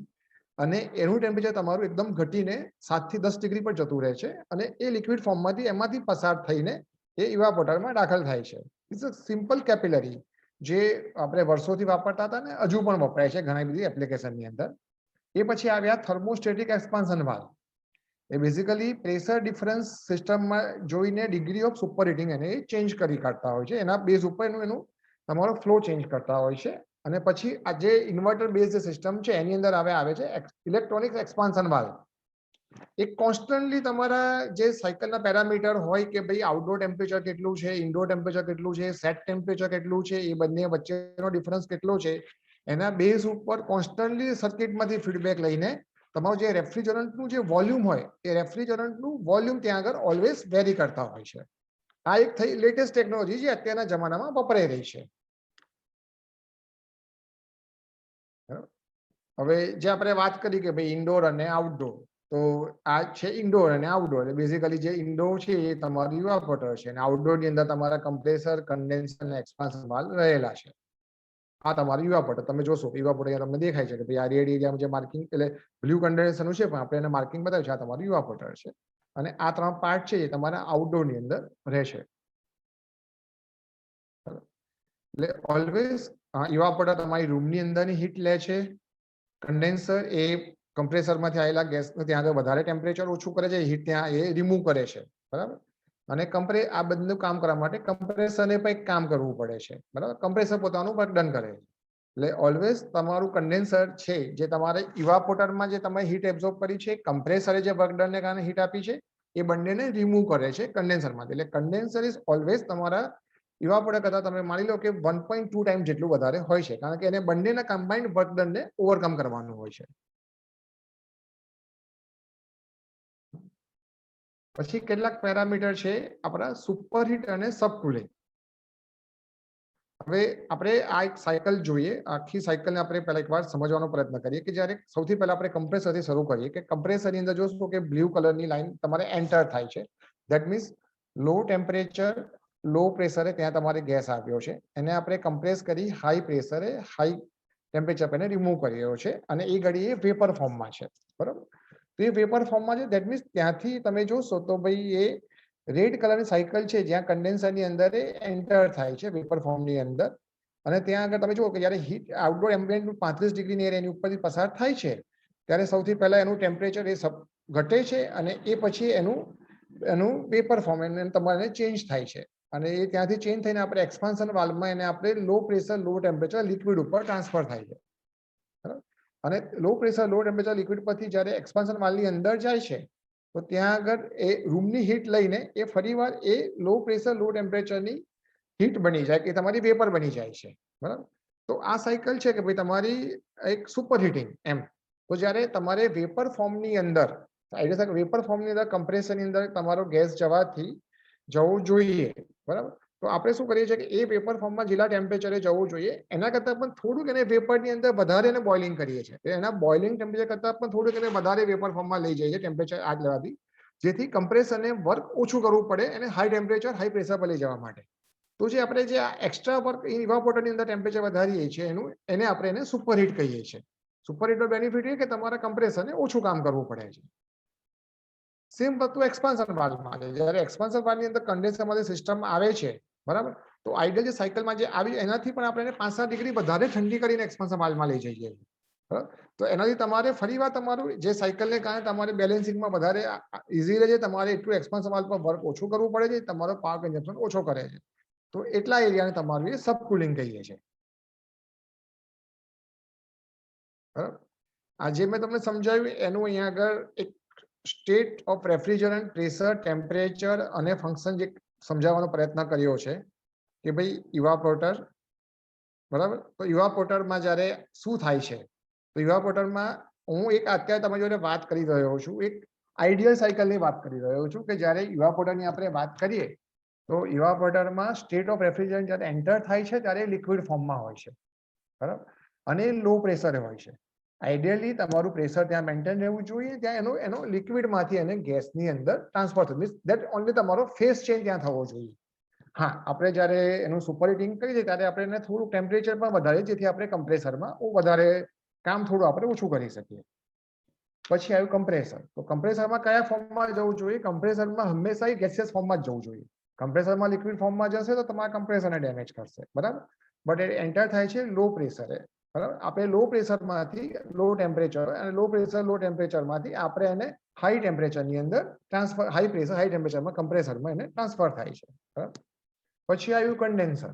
અને એનું ટેમ્પરેચર તમારું એકદમ ઘટીને 7 થી 10 ડિગ્રી પર જતું રહે છે, અને એ લિક્વિડ ફોર્મમાંથી એમાંથી પસાર થઈને એ ઇવાપોરેટરમાં દાખલ થાય છે. ઇટ્સ અ સિમ્પલ કેપિલરી જે આપણે વર્ષોથી વાપરતા હતા ને હજુ પણ વપરાય છે ઘણી બધી એપ્લિકેશનની અંદર. એ પછી આવ્યા થર્મોસ્ટેટિક એક્સપાન્શન વાલ્વ. એ બેઝિકલી પ્રેશર ડિફરન્સ સિસ્ટમમાં જોઈને ડિગ્રી ઓફ સુપર હીટિંગ એને ચેન્જ કરી કાઢતા હોય છે, એના બેઝ ઉપર એનું તમારો ફ્લો ચેન્જ કરતા હોય છે. અને પછી આ જે ઇન્વર્ટર બેઝ સિસ્ટમ છે એની અંદર આવે છે ઇલેક્ટ્રોનિક એક્સપાન્શન વાલ્વ. એ કોન્સ્ટન્ટલી તમારા જે સાયકલના પેરામીટર હોય કે ભાઈ આઉટડોર ટેમ્પરેચર કેટલું છે, ઇન્ડોર ટેમ્પરેચર કેટલું છે, સેટ ટેમ્પરેચર કેટલું છે, એ બંને વચ્ચેનો ડિફરન્સ કેટલો છે, એના બેઝ ઉપર કોન્સ્ટન્ટલી સર્કિટમાંથી ફીડબેક લઈને તમારું જે રેફ્રિજરન્ટનું જે વોલ્યુમ હોય એ રેફ્રિજરન્ટનું વોલ્યુમ ત્યાં આગળ ઓલવેઝ વેરી કરતા હોય છે. આ એક થઈ લેટેસ્ટ ટેકનોલોજી જે અત્યારના જમાનામાં વપરાઈ રહી છે. હવે જે આપણે વાત કરી કે ભાઈ ઇન્ડોર અને આઉટડોર, તો આ છે ઇન્ડોર અને આઉટડોર. બેઝિકલી જે ઇન્ડોર છે એ તમારું ઇવાપોરેટર છે, અને આઉટડોર ની અંદર તમારા કમ્પ્રેસર, કન્ડેન્સર અને એક્સપાન્શન વાલ્વ રહેલા છે. આ તમારું ઇવાપોરેટર. તમે જોશો ઇવાપોરેટર તમને દેખાય છે કે ભાઈ આ રેડ એરિયામાં જે માર્કિંગ એટલે બ્લુ કન્ડેન્સરનું છે, પણ આપણે એને માર્કિંગ બતાવ્યું છે, આ તમારું ઇવાપોરેટર છે. અને આ 3 પાર્ટ છે એ તમારા આઉટડોર ની અંદર રહેશે. એટલે ઓલવેઝ ઇવાપોરેટર તમારી રૂમની અંદરની હીટ લે છે. કન્ડેન્સર એ કમ્પ્રેસરમાંથી આવેલા ગેસને ત્યાં આગળ વધારે ટેમ્પરેચર ઓછું કરે છે, હીટ ત્યાં એ રિમૂવ કરે છે, બરાબર. અને આ બધું કામ કરવા માટે કમ્પ્રેસરને પણ એક કામ કરવું પડે છે, બરાબર. કમ્પ્રેસર પોતાનું વર્ક ડન કરે છે. એટલે ઓલવેઝ તમારું કન્ડેન્સર છે જે તમારે ઇવાપોરેટરમાં જે તમે હીટ એબ્ઝોર્બ કરી છે, કમ્પ્રેસરે જે વર્ક ડનને કારણે હીટ આપી છે, એ બંનેને રિમૂવ કરે છે કન્ડેન્સરમાંથી. એટલે કન્ડેન્સર ઇઝ ઓલવેઝ તમારા ઇવાપોરેટર કરતા તમે માની લો કે 1.2 ટાઈમ જેટલું વધારે હોય છે, કારણ કે એને બંનેના કમ્બાઇન્ડ વર્ક ડનને ઓવરકમ કરવાનું હોય છે. પછી કેટલાક પેરામીટર છે આપણા સુપરહીટ અને સબકુલિંગ. હવે આપણે આ એક સાયકલ જોઈએ, આખી સાયકલને આપણે પહેલા એકવાર સમજવાનો પ્રયત્ન કરીએ કે જ્યારે સૌથી પહેલા આપણે કમ્પ્રેસરથી શરૂ કરીએ કે કમ્પ્રેસરની અંદર જોશો કે બ્લુ કલરની લાઈન તમારે એન્ટર થાય છે. ધેટ મીન્સ લો ટેમ્પરેચર લો પ્રેશરે ત્યાં તમારે ગેસ આવ્યો છે, એને આપણે કમ્પ્રેસ કરી હાઈ પ્રેશરે હાઈ ટેમ્પરેચર પર રિમૂવ કર્યો છે, અને એ ઘડી એ વેપર ફોર્મમાં છે, બરાબર. તો એ વેપર ફોર્મમાં છે, ધેટ મીન્સ ત્યાંથી તમે જોશો તો ભાઈ એ રેડ કલરની સાયકલ છે જ્યાં કન્ડેન્સરની અંદર એન્ટર થાય છે વેપર ફોર્મની અંદર. અને ત્યાં આગળ તમે જુઓ કે જ્યારે હીટ આઉટડોર એમ્બિયન્ટ 35 ડિગ્રીની એર એની ઉપરથી પસાર થાય છે ત્યારે સૌથી પહેલા એનું ટેમ્પરેચર એ ઘટે છે, અને એ પછી એનું વેપર ફોર્મ તમારે ચેન્જ થાય છે, અને એ ત્યાંથી ચેન્જ થઈને આપણે એક્સપાન્શન વાલ્વમાં એને આપણે લો પ્રેશર લો ટેમ્પરેચર લિક્વિડ ઉપર ટ્રાન્સફર થાય છે, બરાબર. અને લો પ્રેશર લો ટેમ્પરેચર લિક્વિડ પરથી જ્યારે એક્સપાન્શન વાલ્વની અંદર જાય છે તો ત્યાં આગળ એ રૂમની હીટ લઈને એ ફરીવાર એ લો પ્રેશર લો ટેમ્પરેચરની હીટ બની જાય કે તમારી વેપર બની જાય છે, બરાબર. તો આ સાયકલ છે કે ભાઈ તમારી એક સુપર હીટિંગ એમ. તો જ્યારે તમારે વેપર ફોર્મની અંદર વેપર ફોર્મની અંદર કમ્પ્રેસરની અંદર તમારો ગેસ જવું જોઈએ, બરાબર. તો આપણે શું કરીએ છીએ કે એ વેપર ફોર્મમાં જેટલા ટેમ્પરેચરે જવું જોઈએ એના કરતાં પણ થોડુંક એને વેપરની અંદર વધારે એને બોઇલિંગ કરીએ છીએ. એના બોઇલિંગ ટેમ્પરેચર કરતાં પણ થોડુંક એને વધારે વેપર ફોર્મમાં લઈ જઈએ છીએ ટેમ્પરેચર આગ લેવાથી, જેથી કમ્પ્રેસરને વર્ક ઓછું કરવું પડે અને હાઈ ટેમ્પરેચર હાઈ પ્રેશર પર લઈ જવા માટે. તો જે આપણે જે એક્સ્ટ્રા વર્ક ઇવાપોરેટરની અંદર ટેમ્પરેચર વધારીએ છીએ એને આપણે સુપરહીટ કહીએ છીએ. સુપરહીટનો બેનિફિટ એ કે તમારા કમ્પ્રેસરને ઓછું કામ કરવું પડે છે. સેમ વસ્તુ એક્સપાન્શન વાલ્વમાં છે. જ્યારે એક્સપાન્શન વાલ્વની અંદર કન્ડેન્સરમાંથી સિસ્ટમ આવે છે, બરાબર, તો આઈડિયલ જે સાયકલમાં જે આવી એનાથી પણ આપણે 5-7 ડિગ્રી વધારે ઠંડી કરીને એક્સપાન્શન વાલ્વમાં લઈ જઈએ છીએ, બરાબર. તો એનાથી તમારે ફરીવાર તમારું જે સાયકલને કારણે તમારે બેલેન્સિંગમાં વધારે ઇઝી રહે છે, તમારે એટલું એક્સપાન્શન વાલ્વ પર વર્ક ઓછું કરવું પડે છે, તમારો પાવર કન્ઝમ્પશન ઓછો કરે છે. તો એટલા એરિયાને તમારું એ સબકુલિંગ કહીએ છીએ, બરાબર. આજે મેં તમને સમજાવ્યું એનું અહીંયા આગળ એક state of refrigerant, pressure, temperature અને ફંક્શન જે સમજાવવાનો પ્રયત્ન કર્યો છે કે ભાઈ ઇવાપોરેટર, બરાબર. તો ઇવાપોરેટરમાં જ્યારે શું થાય છે, તો ઇવાપોરેટરમાં હું એક અત્યારે તમારી જોડે વાત કરી રહ્યો છું, એક આઈડિયલ સાયકલની વાત કરી રહ્યો છું કે જ્યારે ઇવાપોરેટરની આપણે વાત કરીએ તો ઇવાપોરેટરમાં સ્ટેટ ઓફ રેફ્રિજરન્ટ જ્યારે એન્ટર થાય છે ત્યારે લિક્વિડ ફોર્મમાં હોય છે, બરાબર, અને લો પ્રેશરે હોય છે. આઈડિયલી તમારું પ્રેશર ત્યાં મેન્ટેન રહેવું જોઈએ, ત્યાં એનો લિક્વિડમાંથી એને ગેસની અંદર ટ્રાન્સફર થતું, મીન્સ દેટ ઓનલી તમારો ફેસ ચેન્જ ત્યાં થવો જોઈએ. હા, આપણે જ્યારે એનું સુપર હીટિંગ કરીએ ત્યારે આપણે એને થોડું ટેમ્પરેચર પણ વધારીએ જેથી આપણે કમ્પ્રેસરમાં વધારે કામ થોડું આપણે ઓછું કરી શકીએ. પછી આવ્યું કમ્પ્રેસર. તો કમ્પ્રેસરમાં કયા ફોર્મમાં જવું જોઈએ? કમ્પ્રેસરમાં હંમેશા ગેસિયસ ફોર્મમાં જ જવું જોઈએ. કમ્પ્રેસરમાં લિક્વિડ ફોર્મમાં જશે તો તમારા કમ્પ્રેસરને ડેમેજ કરશે, બરાબર. બટ એ એન્ટર થાય છે લો પ્રેશરે, બરાબર. આપણે લો પ્રેશરમાંથી લો ટેમ્પરેચર અને લો પ્રેશર લો ટેમ્પરેચરમાંથી આપણે એને હાઈ ટેમ્પરેચરની અંદર ટ્રાન્સફર, હાઈ પ્રેશર હાઈ ટેમ્પરેચરમાં કમ્પ્રેસરમાં એને ટ્રાન્સફર થાય છે, બરાબર. પછી આવ્યું કન્ડેન્સર.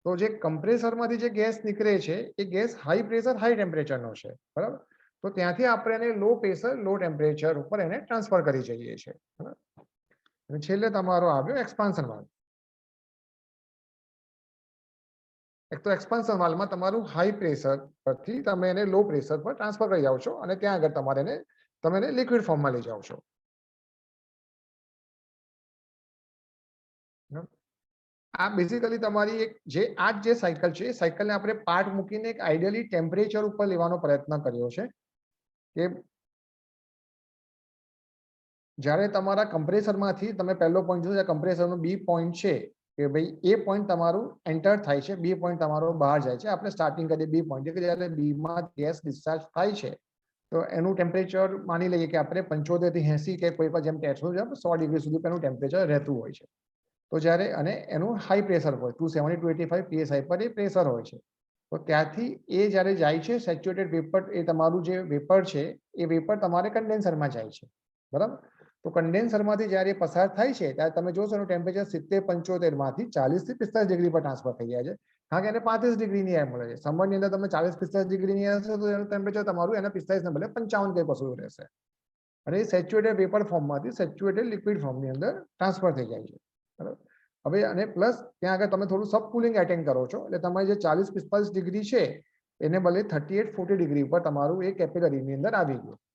તો જે કમ્પ્રેસરમાંથી જે ગેસ નીકળે છે એ ગેસ હાઈ પ્રેશર હાઈ ટેમ્પરેચરનો છે, બરાબર. તો ત્યાંથી આપણે એને લો પ્રેશર લો ટેમ્પરેચર ઉપર એને ટ્રાન્સફર કરી જઈએ છીએ, બરાબર. અને છેલ્લે તમારો આવ્યો એક્સપાન્શન વાલ્વ. એક તો એક્સપાન્શન વાલ્વમાં તમારું હાઈ પ્રેશર પરથી તમે એને લો પ્રેશર પર ટ્રાન્સફર કરી જાઓ છો અને ત્યાં આગળ તમે એને લિક્વિડ ફોર્મમાં લઈ જાઓ છો. આ બેઝિકલી તમારી એક જે સાયકલ છે એ સાયકલને આપણે પાર્ટ મૂકીને એક આઈડિયલી ટેમ્પરેચર ઉપર લેવાનો પ્રયત્ન કર્યો છે કે જ્યારે તમારા કમ્પ્રેસરમાંથી તમે પહેલો પોઈન્ટ જોયો કમ્પ્રેસરનું બી પોઈન્ટ છે કે ભાઈ એ પોઈન્ટ તમારું એન્ટર થાય છે, બી પોઈન્ટ તમારો બહાર જાય છે. આપણે સ્ટાર્ટિંગ કરીએ બી પોઈન્ટ કે જ્યારે બીમાં ગેસ ડિસ્ચાર્જ થાય છે તો એનું ટેમ્પરેચર માની લઈએ કે આપણે 75 થી 80 કે કોઈ પણ જેમ 100 ડિગ્રી સુધી એનું ટેમ્પરેચર રહેતું હોય છે. તો જ્યારે અને એનું હાઈ પ્રેશર હોય 270 to 85 psi પર એ પ્રેશર હોય છે. તો ત્યાંથી એ જ્યારે જાય છે સેચ્યુરેટેડ વેપર, એ તમારું જે વેપર છે એ વેપર તમારે કન્ડેન્સરમાં જાય છે, બરાબર. તો કન્ડેન્સરમાંથી જ્યારે પસાર થાય છે ત્યારે તમે જોશો એનું ટેમ્પરેચર 70-75 માંથી 40 થી 45 ડિગ્રી પર ટ્રાન્સફર થઈ જાય છે. કારણ કે એને 35 ડિગ્રીની એર મળે છે. સમરની અંદર તમે 40-45 ડિગ્રીની એર હશે તો એનું ટેમ્પરેચર તમારું એને 45 ને બદલે 55 કે કશું રહેશે. અને એ સેચ્યુરેટેડ વેપર ફોર્મમાંથી સેચ્યુરેટેડ લિક્વિડ ફોર્મની અંદર ટ્રાન્સફર થઈ જાય છે, બરાબર. હવે અને પ્લસ ત્યાં આગળ તમે થોડું સબ કુલિંગ એટેન્ડ કરો છો એટલે તમારી જે 40-45 ડિગ્રી છે એને બદલે 38-40 ડિગ્રી પર તમારું એ કેપિલરીની અંદર આવી ગયું.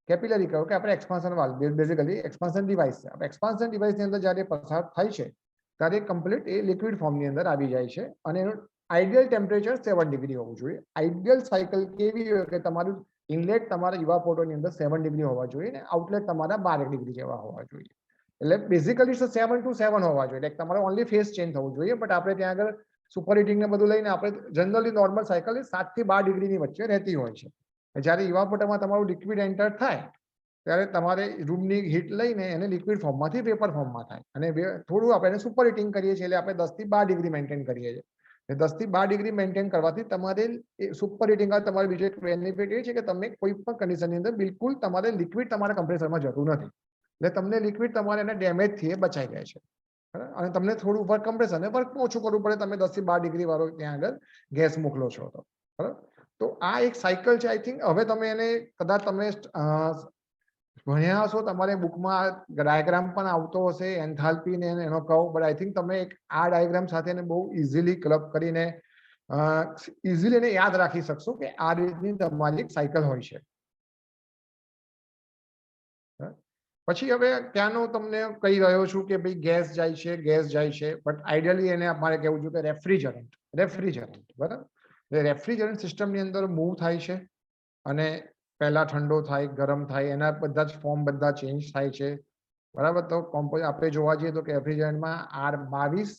કેપિલરી કહો કે આપણે expansion valve, basically expansion device છે. એક્સપાન્શન ડિવાઇસની અંદર જ્યારે પસાર થાય છે ત્યારે કમ્પ્લીટ એ લિક્વિડ ફોર્મની અંદર આવી જાય છે અને એનું આઈડિયલ ટેમ્પરેચર 7 ડિગ્રી હોવું જોઈએ. આઈડિયલ સાયકલ કેવી હોય કે તમારું ઇનલેટ તમારા ઇવાપોરેટરની અંદર 7 ડિગ્રી હોવા જોઈએ અને આઉટલેટ તમારા 12 ડિગ્રી જેવા હોવા જોઈએ. એટલે બેઝિકલી 7 to 7 હોવા જોઈએ. એટલે તમારે ઓનલી ફેસ ચેન્જ થવું જોઈએ. બટ આપણે ત્યાં આગળ સુપર હીટિંગ ને બધું લઈને આપણે જનરલી નોર્મલ સાયકલ 7 થી 12 ડિગ્રીની વચ્ચે રહેતી હોય છે. જ્યારે ઇવાપોરેટરમાં તમારું લિક્વિડ એન્ટર થાય ત્યારે તમારે રૂમની હીટ લઈને એને લિક્વિડ ફોર્મમાંથી વેપર ફોર્મમાં થાય અને થોડું આપણે સુપર હીટિંગ કરીએ છીએ એટલે આપણે 10 થી 12 ડિગ્રી મેન્ટેન કરીએ છીએ. 10 થી 12 ડિગ્રી મેન્ટેન કરવાથી તમારે સુપર હીટિંગ તમારે બીજો એક બેનિફિટ એ છે કે તમે કોઈ પણ કન્ડિશનની અંદર બિલકુલ તમારે લિક્વિડ તમારા કમ્પ્રેસરમાં જતું નથી. એટલે તમને લિક્વિડ તમારે એને ડેમેજ થી બચાઈ જાય છે, બરાબર. અને તમને થોડું વર્ક કમ્પ્રેસરને વર્ક ઓછું કરવું પડે તમે 10 થી 12 ડિગ્રી વાળો ત્યાં આગળ ગેસ મોકલો છો તો, બરાબર. તો આ એક સાયકલ છે. આઈ થિંક હવે તમે એને કદાચ તમે ભણ્યા હશો, તમારે બુકમાં ડાયાગ્રામ પણ આવતો હશે એન્થાલ્પી ને એનો કર્વ, બટ આઈ થિંક તમે એક આ ડાયાગ્રામ સાથે બહુ ઇઝીલી ક્લબ કરીને ઇઝીલી એને યાદ રાખી શકશો કે આ રીતની તમારી એક સાયકલ હોય છે. પછી હવે ત્યાંનો તમને કહી રહ્યો છું કે ભાઈ ગેસ જાય છે, બટ આઈડિયલી એને અમારે કહેવું છું કે રેફ્રિજરન્ટ બરાબર. રેફ્રિજરન્ટ સિસ્ટમની અંદર મૂવ થાય છે અને પહેલા ઠંડો થાય, ગરમ થાય, એના બધા જ ફોર્મ બધા ચેન્જ થાય છે બરાબર. તો આપણે જોવા જઈએ તો કે રેફ્રિજરન્ટમાં R22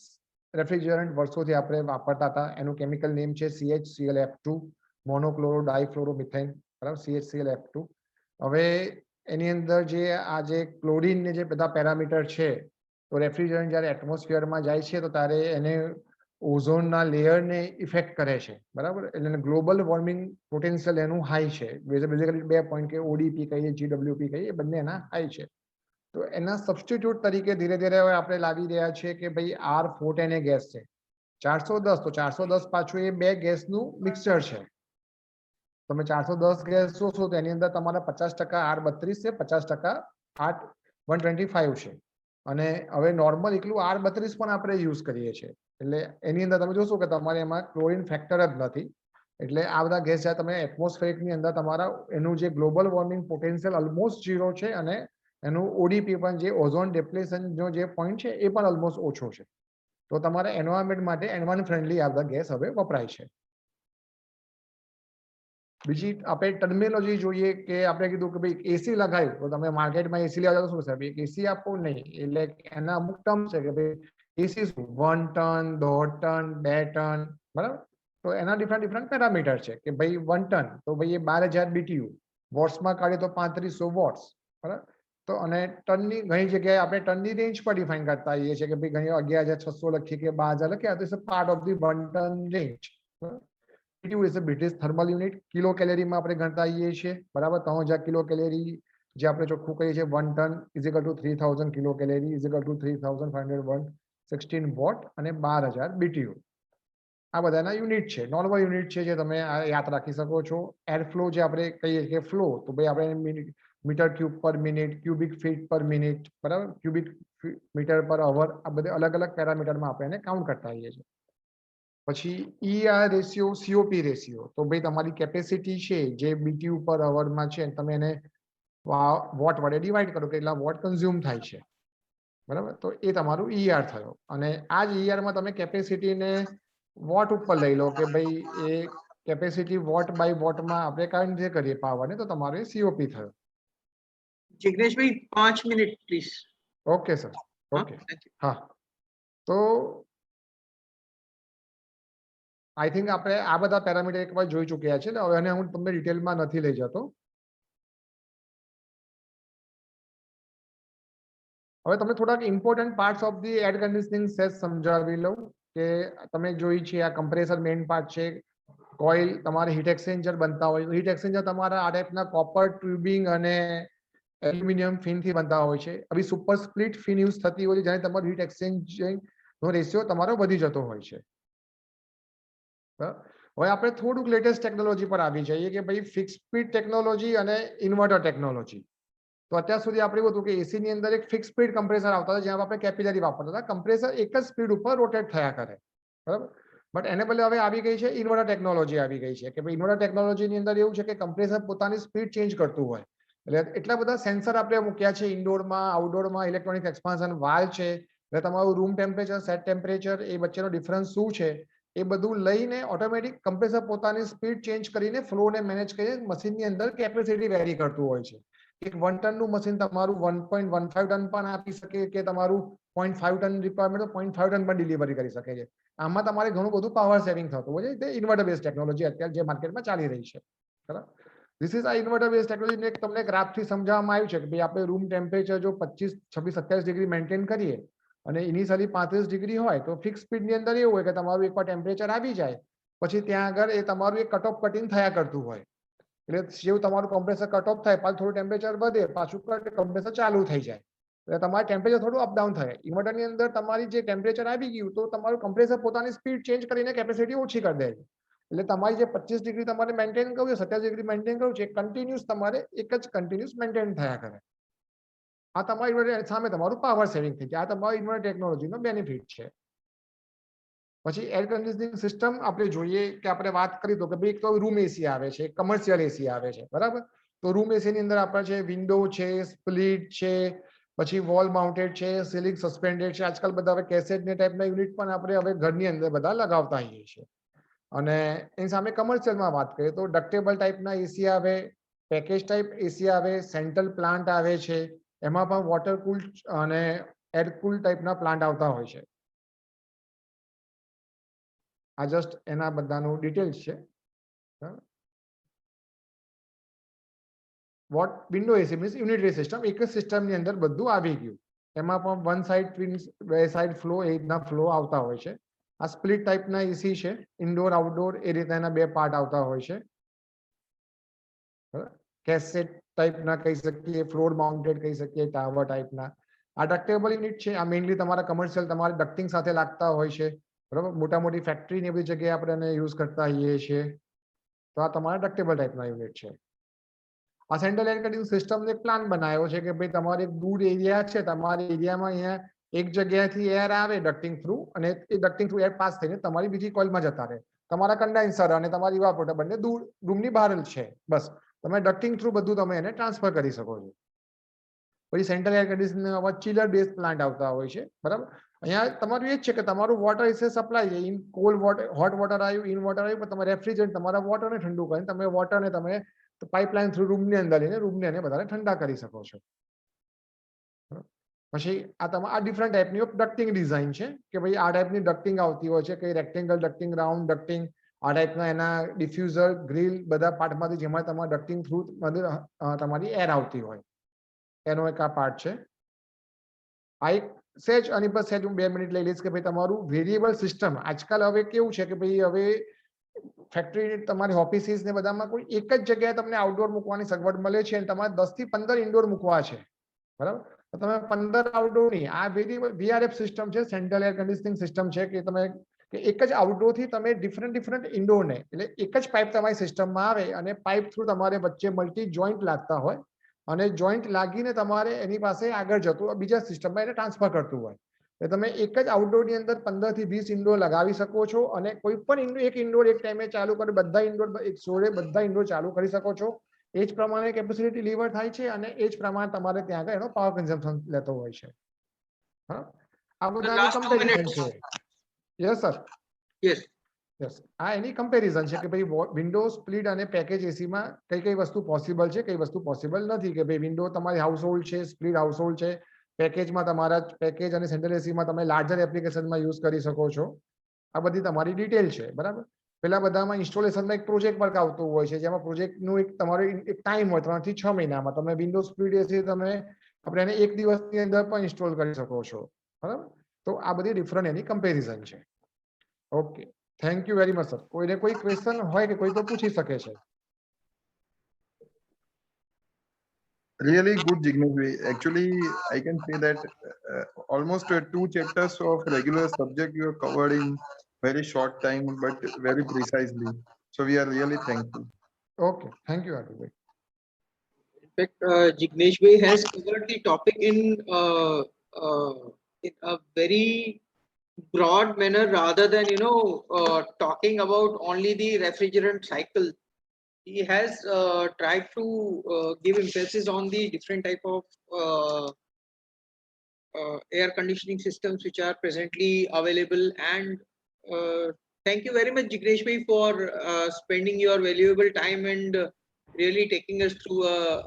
રેફ્રિજરન્ટ વર્ષોથી આપણે વાપરતા હતા. એનું કેમિકલ નેમ છે CHClF2 મોનોક્લોરો ડાયફ્લોરોમિથેન બરાબર, CHClF2. હવે એની અંદર જે આ જે ક્લોરીન ને જે બધા પેરામીટર છે, તો રેફ્રિજરન્ટ જ્યારે એટમોસ્ફિયરમાં જાય છે તો ત્યારે એને ઓઝોનના લેયરને ઇફેક્ટ કરે છે બરાબર. એટલે ગ્લોબલ વોર્મિંગ પોટેન્શિયલ એનું હાઈ છે. બેઝિકલી 2 પોઈન્ટ કે ODP કહીએ, GWP કહીએ, એ બંને એના હાઈ છે. તો એના સબસ્ટિટ્યુટ તરીકે ધીરે ધીરે હવે આપણે લાવી રહ્યા છીએ કે ભાઈ R14 એ ગેસ છે, 410, તો 410 પાછું એ બે ગેસનું મિક્સચર છે. તમે 410 ગેસ જોશો તો એની અંદર તમારા 50% R32 છે, 50% R125 છે. અને હવે નોર્મલ એકલું R32 પણ આપણે યુઝ કરીએ છીએ. એટલે એની અંદર તમે જોશો કે તમારે એમાં ક્લોરીન ફેક્ટર જ નથી. એટલે આ બધા ગેસ જ્યારે તમે એટમોસ્ફેરિકની અંદર તમારા એનું જે ગ્લોબલ વોર્મિંગ પોટેન્શિયલ ઓલમોસ્ટ 0 છે અને એનું ઓડીપી પણ જે ઓઝોન ડેપ્લેશનનો જે પોઈન્ટ છે એ પણ ઓલમોસ્ટ ઓછો છે. તો તમારા એન્વાયરમેન્ટ માટે એન્વાયરમેન્ટ ફ્રેન્ડલી આ બધા ગેસ હવે વપરાય છે. બીજી આપણે ટર્મિનોલોજી જોઈએ કે આપણે કીધું કે ભાઈ એસી લગાવ્યું તો તમે માર્કેટમાં એસી લેવા જાવ શું સાહેબ એસી આપો નહીં, એટલે એના અમુક ટર્મ છે કે ભાઈ એસી શું 1 ટન, 1.5 ટન, 2 ટન બરાબર. તો એના ડિફરન્ટ પેરામીટર છે કે ભાઈ 1 ટન તો ભાઈ એ 12,000 BTU, વોટ્સમાં કાઢીએ તો 3500 વોટ્સ બરાબર. તો અને ટનની ઘણી જગ્યાએ આપણે ટનની રેન્જ પર ડિફાઇન કરતા હોઈએ છીએ કે ભાઈ ઘણી 11,600 લખીએ કે 12,000 લખીએ, તો it's part of the 1 ton range. BTU is a British thermal unit. Kilo કેલેરીમાં આપણે ગણતા હોઈએ છીએ બરાબર. 3000 કિલો કેલેરી જે આપણે ચોખ્ખું કહીએ છીએ 1 ton is equal to 3000 kilo calorie is equal to 3516 watt અને 12,000 BTU. આ બધાના યુનિટ છે, નોર્મલ યુનિટ છે જે તમે યાદ રાખી શકો છો. એર ફ્લો જે આપણે કહીએ કે ફ્લો, તો ભાઈ આપણે metre cube per minute, cubic feet per minute બરાબર, ક્યુબિક મીટર પર અવર, આ બધા અલગ અલગ પેરામીટરમાં આપણે એને કાઉન્ટ કરતા હોઈએ છીએ. પછી ER રેશિયો, COP રેશિયો, તો ભાઈ તમારી કેપેસિટી છે જે BTU પર અવરમાં છે, તમે એને વોટ વડે ડિવાઈડ કરો કે એટલા વોટ કન્ઝ્યુમ થાય છે બરાબર. તો એ તમારું ER થયો. અને આ જ ERમાં તમે કેપેસિટીને વોટ ઉપર લઈ લો કે ભાઈ એ કેપેસિટી વોટ બાય વોટમાં આપણે કાઉન્ટ જે કરીએ પાવરને, તો તમારો એ COP થયો. જિગ્નેશભાઈ 5 minute please. Okay sir, okay હા. તો આઈ થિંક આપણે આ બધા પેરામીટર એકવાર જોઈ ચૂક્યા છે. હવે અને હું તમને ડિટેલમાં નથી લઈ જતો. હવે તમને થોડાક important parts of the air conditioning set સમજાવી લઉં કે તમે જોઈ છે આ કમ્પ્રેસર મેઇન પાર્ટ છે. કોઇલ તમારે હીટ એક્સચેન્જર બનતા હોય, હીટ એક્સચેન્જર તમારા આ ટાઈપના કોપર ટ્યુબિંગ અને એલ્યુમિનિયમ ફિનથી બનતા હોય છે. હવે સુપર સ્પ્લિટ ફિન યુઝ થતી હોય છે જ્યારે તમારું હીટ એક્સચેન્જિંગનો રેશિયો તમારો વધી જતો હોય છે. હવે આપણે થોડુંક લેટેસ્ટ ટેકનોલોજી પર આવી જઈએ કે ભાઈ ફિક્સ સ્પીડ ટેકનોલોજી અને ઇન્વર્ટર ટેકનોલોજી. તો અત્યાર સુધી આપણે એવું હતું કે એસી ની અંદર એક ફિક્સ સ્પીડ કમ્પ્રેસર આવતા હતા જ્યાં આપણે કેપિલરી વાપરતા હતા. કમ્પ્રેસર એક જ સ્પીડ ઉપર રોટેટ થયા કરે બરાબર. બટ એને બદલે હવે આવી ગઈ છે ઇન્વર્ટર ટેકનોલોજી આવી ગઈ છે કે ભાઈ ઇન્વર્ટર ટેકનોલોજીની અંદર એવું છે કે કમ્પ્રેસર પોતાની સ્પીડ ચેન્જ કરતું હોય. એટલે એટલા બધા સેન્સર આપણે મૂક્યા છે ઇન્ડોરમાં, આઉટડોરમાં, ઇલેક્ટ્રોનિક એક્સપાન્શન વાલ્વ છે. એટલે તમારું રૂમ ટેમ્પરેચર, સેટ ટેમ્પરેચર, એ વચ્ચેનો ડિફરન્સ શું છે એ બધું લઈને ઓટોમેટિક કમ્પ્રેસર પોતાની સ્પીડ ચેન્જ કરીને ફ્લોને મેનેજ કરીને મશીનની અંદર કેપેસિટી વેરી કરતું હોય છે. એક 1 ટનનું મશીન તમારું 1.15 ટન પણ આપી શકે કે તમારું 0.5 ટન રિક્વાયરમેન્ટ 0.5 ટન પણ ડિલિવરી કરી શકે છે. આમાં તમારે ઘણું બધું પાવર સેવિંગ થતું હોય છે. તે ઇન્વર્ટર બેઝ ટેકનોલોજી અત્યારે જે માર્કેટમાં ચાલી રહી છે બરાબર. ધીસ ઇઝ આ ઇન્વર્ટર બેઝ ટેકનોલોજી. એક તમને ગ્રાફથી સમજાવવામાં આવ્યું છે કે ભાઈ આપણે રૂમ ટેમ્પરેચર જો 25, 26, 27 ડિગ્રી મેન્ટેન કરીએ અને ઇનિશિયલી 35 ડિગ્રી હોય તો ફિક્સ સ્પીડની અંદર એવું હોય કે તમારું એકવાર ટેમ્પરેચર આવી જાય પછી ત્યાં આગળ એ તમારું એક કટ ઓફ કટિંગ થયા કરતું હોય. એટલે જેવું તમારું કમ્પ્રેસર કટ ઓફ થાય પાછું થોડું ટેમ્પરેચર વધે પાછું કમ્પ્રેસર ચાલુ થઈ જાય. એટલે તમારે ટેમ્પરેચર થોડું અપડાઉન થાય. ઇન્વર્ટરની અંદર તમારી જે ટેમ્પરેચર આવી ગયું તો તમારું કમ્પ્રેસર પોતાની સ્પીડ ચેન્જ કરીને કેપેસિટી ઓછી કરી દે છે. એટલે તમારી જે 25 ડિગ્રી તમારે મેન્ટેન કરવું છે, 27 ડિગ્રી મેન્ટેન કરવું છે, કન્ટિન્યુઅસ તમારે એક જ કન્ટિન્યુઅસ મેન્ટેન થયા કરે. આ તમારી ઇન્વર્ટર સામે તમારું પાવર સેવિંગ થઈ જાય. આ તમારી ઇન્વર્ટર ટેકનોલોજીનો બેનિફિટ છે. પછી એર કન્ડિશનિંગ સિસ્ટમ આપણે જોઈએ કે આપણે વાત કરી તો કે ભાઈ એક તો રૂમ એસી આવે છે, કમર્શિયલ એસી આવે છે, બરાબર. તો રૂમ એસી ની અંદર આપણે છે વિન્ડો છે, સ્પ્લિટ છે, પછી વોલ માઉન્ટેડ છે, સીલિંગ સસ્પેન્ડેડ છે. આજકાલ બધા હવે કેસેટ ને ટાઈપના યુનિટ પણ આપણે હવે ઘરની અંદર બધા લગાવતા હોઈએ છીએ. અને એની સામે કમર્શિયલમાં વાત કરીએ તો ડક્ટેબલ ટાઈપના એસી આવે, પેકેજ ટાઈપ એસી આવે, સેન્ટ્રલ પ્લાન્ટ આવે છે, એમાં પણ વોટર કુલ અને એર કુલ ટાઈપના પ્લાન્ટ આવતા હોય છે. આ જસ્ટ એના બધાનું ડિટેલ્સ છે. What window AC means unitary system, એક જ સિસ્ટમની અંદર બધું આવી ગયું. એમાં પણ વન સાઇડ ટ્વિન્સ, બે સાઇડ ફ્લો, એ રીતના ફ્લો આવતા હોય છે. આ સ્પ્લિટ ટાઈપના એસી છે, ઇન્ડોર આઉટડોર એ રીતના એના બે પાર્ટ આવતા હોય છે. કેસેટ ટાઈપના કહી શકીએ, ફ્લોર માઉન્ટેડ કહી શકીએ, ટાવર ટાઈપના. આ ડક્ટેબલ યુનિટ છે. આ મેઇનલી તમારા કમર્શિયલ તમારે ડક્ટિંગ સાથે લાગતા હોય છે, બરાબર. મોટા મોટી ફેક્ટરી ને બધી જગ્યાએ આપણે એને યુઝ કરતા હોઈએ છીએ. તો આ તમારા ડક્ટેબલ ટાઈપના યુનિટ છે. આ સેન્ટ્રલ એર કન્ડિશનિંગ સિસ્ટમ એક પ્લાન બનાવ્યો છે કે ભાઈ તમારે એક દૂર એરિયા છે, તમારી એરિયામાં અહીંયા એક જગ્યાએથી એર આવે ડક્ટિંગ થ્રુ, અને એ ડક્ટિંગ થ્રુ એર પાસ થઈને તમારી બીજી કોઇલમાં જતા રહે. તમારા કન્ડેન્સર અને તમારી ઇવાપોરેટર બંને દૂર રૂમની બહાર જ છે, બસ. તમે ડક્ટિંગ થ્રુ બધું તમે એને ટ્રાન્સફર કરી શકો છો. પછી central air conditioning chiller base plant આવતા હોય છે, બરાબર. અહીંયા તમારું એ જ છે કે તમારું વોટર ઇસે સપ્લાય છે, in cold water, hot water આવ્યું, ઇન વોટર આવ્યું, પણ તમે રેફ્રિજરન્ટ તમારા વોટરને ઠંડુ કરીને તમે વોટરને તમે પાઇપલાઇન થ્રુ રૂમની અંદર લઈને રૂમને એને બધાને ઠંડા કરી શકો છો. પછી આ આ ડિફરન્ટ ટાઈપની ડક્ટિંગ ડિઝાઇન છે કે ભાઈ આ ટાઈપની ડક્ટિંગ આવતી હોય છે, કઈ રેક્ટેંગલ ડક્ટિંગ, રાઉન્ડ ડક્ટિંગ, આ ટાઈપના એના ડિફ્યુઝર, ગ્રીલ બધા પાર્ટમાંથી જેમાં તમારા ડક્ટિંગ થ્રુ તમારી એર આવતી હોય, એનો એક આ પાર્ટ છે. આ એક સેજ આની પર સેજ હું 2 મિનિટ લઈ લઈશ કે ભાઈ તમારું વેરિયેબલ સિસ્ટમ. આજકાલ હવે કેવું છે કે ભાઈ હવે ફેક્ટરી, તમારી ઓફિસીસ ને બધામાં કોઈ એક જ જગ્યાએ તમને આઉટડોર મૂકવાની સગવડ મળે છે અને તમારે 10 થી 15 ઇન્ડોર મૂકવા છે, બરાબર. તો તમે 15 આઉટડોર ની આ વેરિયેબલ વીઆરએફ સિસ્ટમ છે, સેન્ટ્રલ એર કન્ડિશનિંગ સિસ્ટમ છે કે તમે કે એક જ આઉટડોર થી તમે ડિફરન્ટ ઇન્ડોર ને, એટલે એક જ પાઇપ તમારી સિસ્ટમમાં આવે અને પાઇપ થ્રુ તમારે વચ્ચે મલ્ટી જોઈન્ટ લાગતા હોય, અને જોઈન્ટ લાગીને તમારે એની પાસે આગળ જતું બીજા સિસ્ટમમાં એને ટ્રાન્સફર કરતું હોય. તમે એક જ આઉટડોર ની અંદર 15 થી 20 ઇન્ડોર લગાવી શકો છો, અને કોઈ પણ એક ઇન્ડોર એક ટાઈમે ચાલુ કરી બધા ઇન્ડોર એક સોળે બધા ઇન્ડોર ચાલુ કરી શકો છો. એ જ પ્રમાણે કેપેસિટી ડિલિવર થાય છે અને એ જ પ્રમાણે તમારે ત્યાં આગળ એનો પાવર કન્ઝમ્પશન લેતો હોય છે. હા, આ બધાનું last 2 કમ્પેરિઝન minutes. છે. Yes sir. Yes. યસ, આ એની કમ્પેરિઝન છે કે ભાઈ વિન્ડો, સ્પ્લિટ અને પેકેજ એસીમાં કઈ કઈ વસ્તુ પોસિબલ છે, કઈ વસ્તુ પોસિબલ નથી. કે ભાઈ વિન્ડો તમારી હાઉસહોલ્ડ છે, સ્પ્લિટ હાઉસહોલ્ડ છે, પેકેજમાં તમારા પેકેજ અને સેન્ટ્રલ એસીમાં તમે લાર્જર એપ્લિકેશનમાં યુઝ કરી શકો છો. આ બધી તમારી ડિટેલ છે, બરાબર. પેલા બધામાં ઇન્સ્ટોલેશનમાં એક પ્રોજેક્ટ વર્ક આવતું હોય છે, જેમાં પ્રોજેક્ટનું એક તમારો એક ટાઈમ હોય 3 થી 6 મહિનામાં. તમે વિન્ડો સ્પ્લિટ એસી તમે આપણે એને 1 દિવસની અંદર પણ ઇન્સ્ટોલ કરી શકો છો, બરાબર. તો આ બધી ડિફરન્ટ એની કમ્પેરિઝન છે. Okay, thank you very much sir. કોઈને કોઈ ક્વેશ્ચન હોય કે કોઈ તો પૂછી શકે છે. Really good, Jignesh. Actually, I can say that almost 2 chapters of regular subject you have covered in very short time, but very precisely. So we are really thankful. Okay, thank you આટુભાઈ. In fact, Jignesh Bhai has covered the topic in a very broad manner, rather than talking about only the refrigerant cycle. He has tried to give emphasis on the different type of air conditioning systems which are presently available. And thank you very much, Jignesh Bhai, for spending your valuable time and really taking us through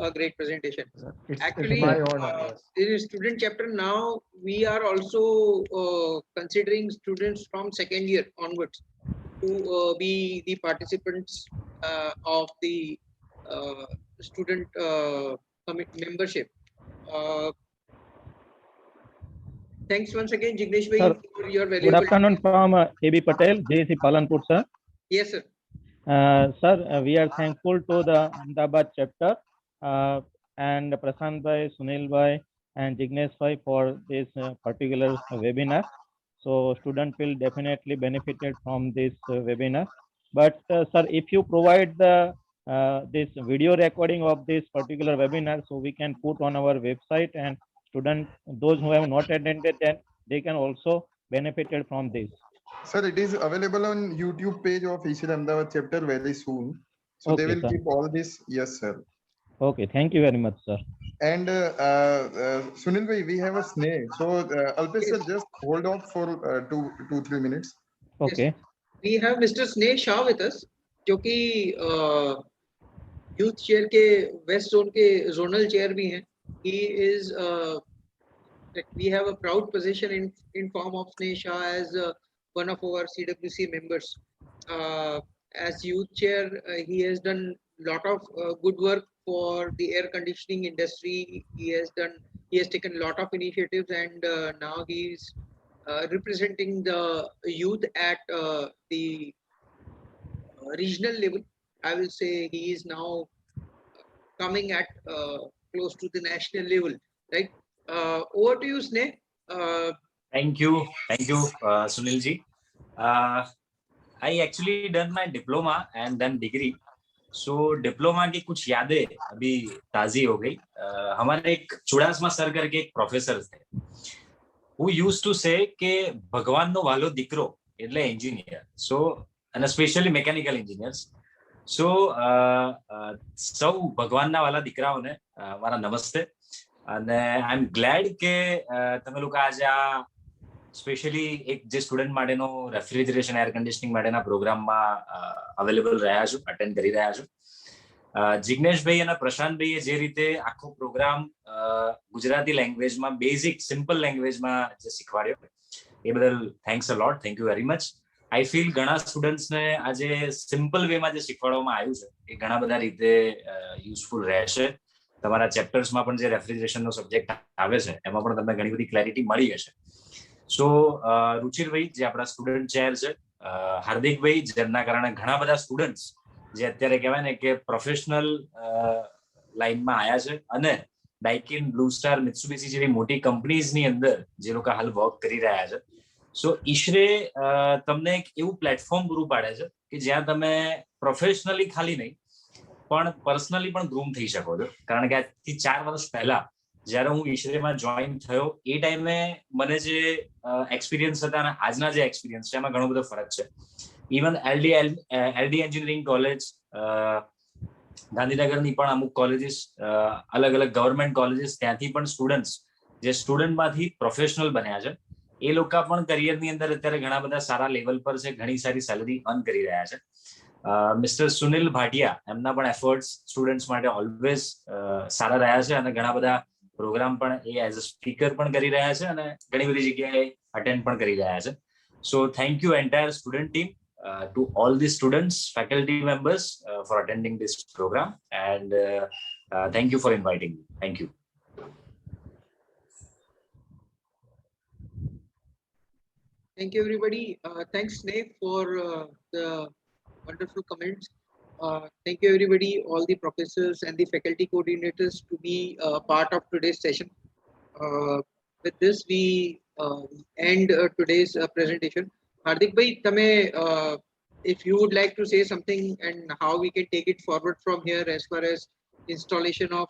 a great presentation. It's Actually, my honor. Yes. in the student chapter now, we are also considering students from second year onwards to be the participants of the student membership. Thanks once again, Jignesh Bhai, Sir, for your Good valuable afternoon from A.B. Patel, JC Palanpur, sir. Yes, sir. Sir, we are thankful to the Ahmedabad chapter and Prashant Bhai, Sunil Bhai, and Jignesh Bhai for this particular webinar. So, student will definitely benefited from this webinar. But sir, if you provide the this video recording of this particular webinar, so we can put on our website, and student, those who have not attended, then they can also benefited from this. Sir, it is available on YouTube page of ECL Ahmedabad chapter very soon. So they Okay, will sir. keep all this. Yes, sir. Okay, thank you very much, sir. And Sunil bhai, we have a snake. So Alpesh sir, just hold off for 2-3 minutes. Okay, We have Mr. Sneh Shah with us, जो कि youth chair के west zone के zonal chair भी हैं. He is like we have a proud position in form of Sneh Shah as one of our CWC members. As youth chair, he has done lot of good work for the air conditioning industry. He has taken lot of initiatives, and now he is representing the youth at the regional level. I will say he is now coming at close to the national level, right? Over to you, Sneh. Thank you, Sunil ji. I actually done my diploma and then degree. So diploma की कुछ यादें अभी ताजी हो गई. हमारे एक Chudasama sir करके एक प्रोफेसर थे. Who used to say કે ભગવાનનો વાલો દીકરો એટલે engineer. So and especially mechanical engineers. So સૌ ભગવાનના વાલા દીકરાઓને મારા નમસ્તે. અને આઈ એમ ગ્લેડ કે તમે લોકો આજે આ સ્પેશિયલી એક જે સ્ટુડન્ટ માટેનો રેફ્રિજરેશન એર કન્ડિશનિંગ માટેના પ્રોગ્રામમાં અવેલેબલ રહ્યા છો, અટેન્ડ કરી રહ્યા છો. જિગ્નેશભાઈ અને પ્રશાંતભાઈએ જે રીતે આખો પ્રોગ્રામ ગુજરાતી લેંગ્વેજમાં બેઝિક સિમ્પલ લેંગ્વેજમાં જે શીખવાડ્યો એ બદલ thanks a lot. Thank you very much. I feel ઘણા સ્ટુડન્ટ્સને આજે સિમ્પલ વેમાં જે શીખવાડવામાં આવ્યું છે એ ઘણા બધા રીતે યુઝફુલ રહેશે. તમારા ચેપ્ટર્સમાં પણ જે રેફ્રિજરેશનનો સબ્જેક્ટ આવે છે એમાં પણ તમને ઘણી બધી ક્લેરિટી મળી હશે. સો રુચિરભાઈ જે આપણા સ્ટુડન્ટ ચેર છે, હાર્દિકભાઈ જેમના કારણે ઘણા બધા સ્ટુડન્ટ્સ જે અત્યારે કહેવાય ને કે પ્રોફેશનલ લાઈનમાં આવ્યા છે અને ડાઇકિન, બ્લુ સ્ટાર, મિત્સુબિશી જેવી મોટી કંપનીઝની અંદર જે લોકો હાલ વર્ક કરી રહ્યા છે. સો ઈશરે તમને એક એવું પ્લેટફોર્મ પૂરું પાડે છે કે જ્યાં તમે પ્રોફેશનલી ખાલી નહીં પણ પર્સનલી પણ ગ્રૂમ થઈ શકો છો. કારણ કે આજથી 4 વર્ષ પહેલા જ્યારે હું ઈશરેમાં જોઈન થયો એ ટાઈમે મને જે એક્સપિરિયન્સ હતા અને આજના જે એક્સપિરિયન્સ છે એમાં ઘણો બધો ફરક છે. ઇવન એલડી એન્જિનિયરિંગ કોલેજ, ગાંધીનગરની પણ અમુક કોલેજીસ, અલગ અલગ ગવર્મેન્ટ કોલેજીસ, ત્યાંથી પણ સ્ટુડન્ટ્સ જે સ્ટુડન્ટમાંથી પ્રોફેશનલ બન્યા છે એ લોકો પણ કરિયરની અંદર અત્યારે ઘણા બધા સારા લેવલ પર છે, ઘણી સારી સેલરી અર્ન કરી રહ્યા છે. મિસ્ટર સુનિલ ભાટિયા એમના પણ એફર્ટ્સ સ્ટુડન્ટ્સ માટે ઓલવેઝ સારા રહ્યા છે અને ઘણા બધા પ્રોગ્રામ પણ એ એઝ અ સ્પીકર પણ કરી રહ્યા છે અને ઘણી બધી જગ્યાએ અટેન્ડ પણ કરી રહ્યા છે. So thank you entire student team, to all the students, faculty members for attending this program, and thank you for inviting me. Thank you. Thank you, everybody. Thanks, Sneh, for the wonderful comments. Thank you, everybody, all the professors and the faculty coordinators to be part of today's session. With this, we end today's presentation. Hardik bhai, tame, if you would like to say something and how we can take it forward from here as far as installation of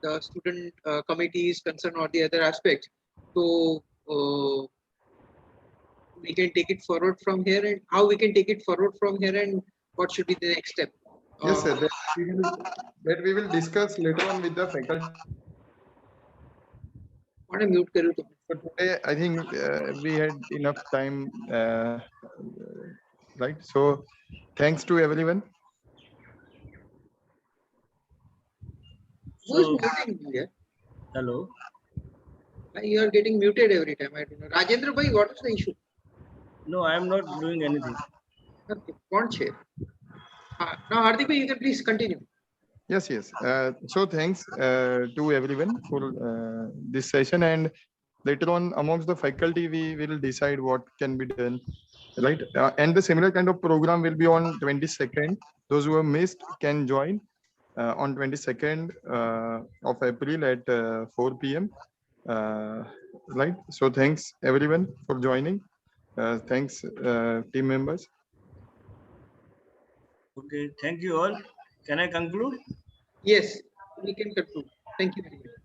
the student committee is concerned or the other aspects. So we can take it forward from here, and how we can take it forward from here, and what should be the next step. Yes, sir. That we will discuss later on with the faculty. What a mute karu to. But today, I think we had enough time, right? So, thanks to everyone. Who is So, muting you here? hello. You are getting muted every time. I don't know. Rajendra bhai, what is the issue? No, I am not doing anything. Okay, one share. Now, Hardik bhai, you can please continue. Yes, yes. So thanks to everyone for this session, and later on amongst the faculty we will decide what can be done, right? And the similar kind of program will be on 22nd. Those who have missed can join on 22nd of April at 4 p.m. Right? So thanks everyone for joining. Thanks team members. Okay, thank you all. Can I conclude? Yes, we can conclude. Thank you very much.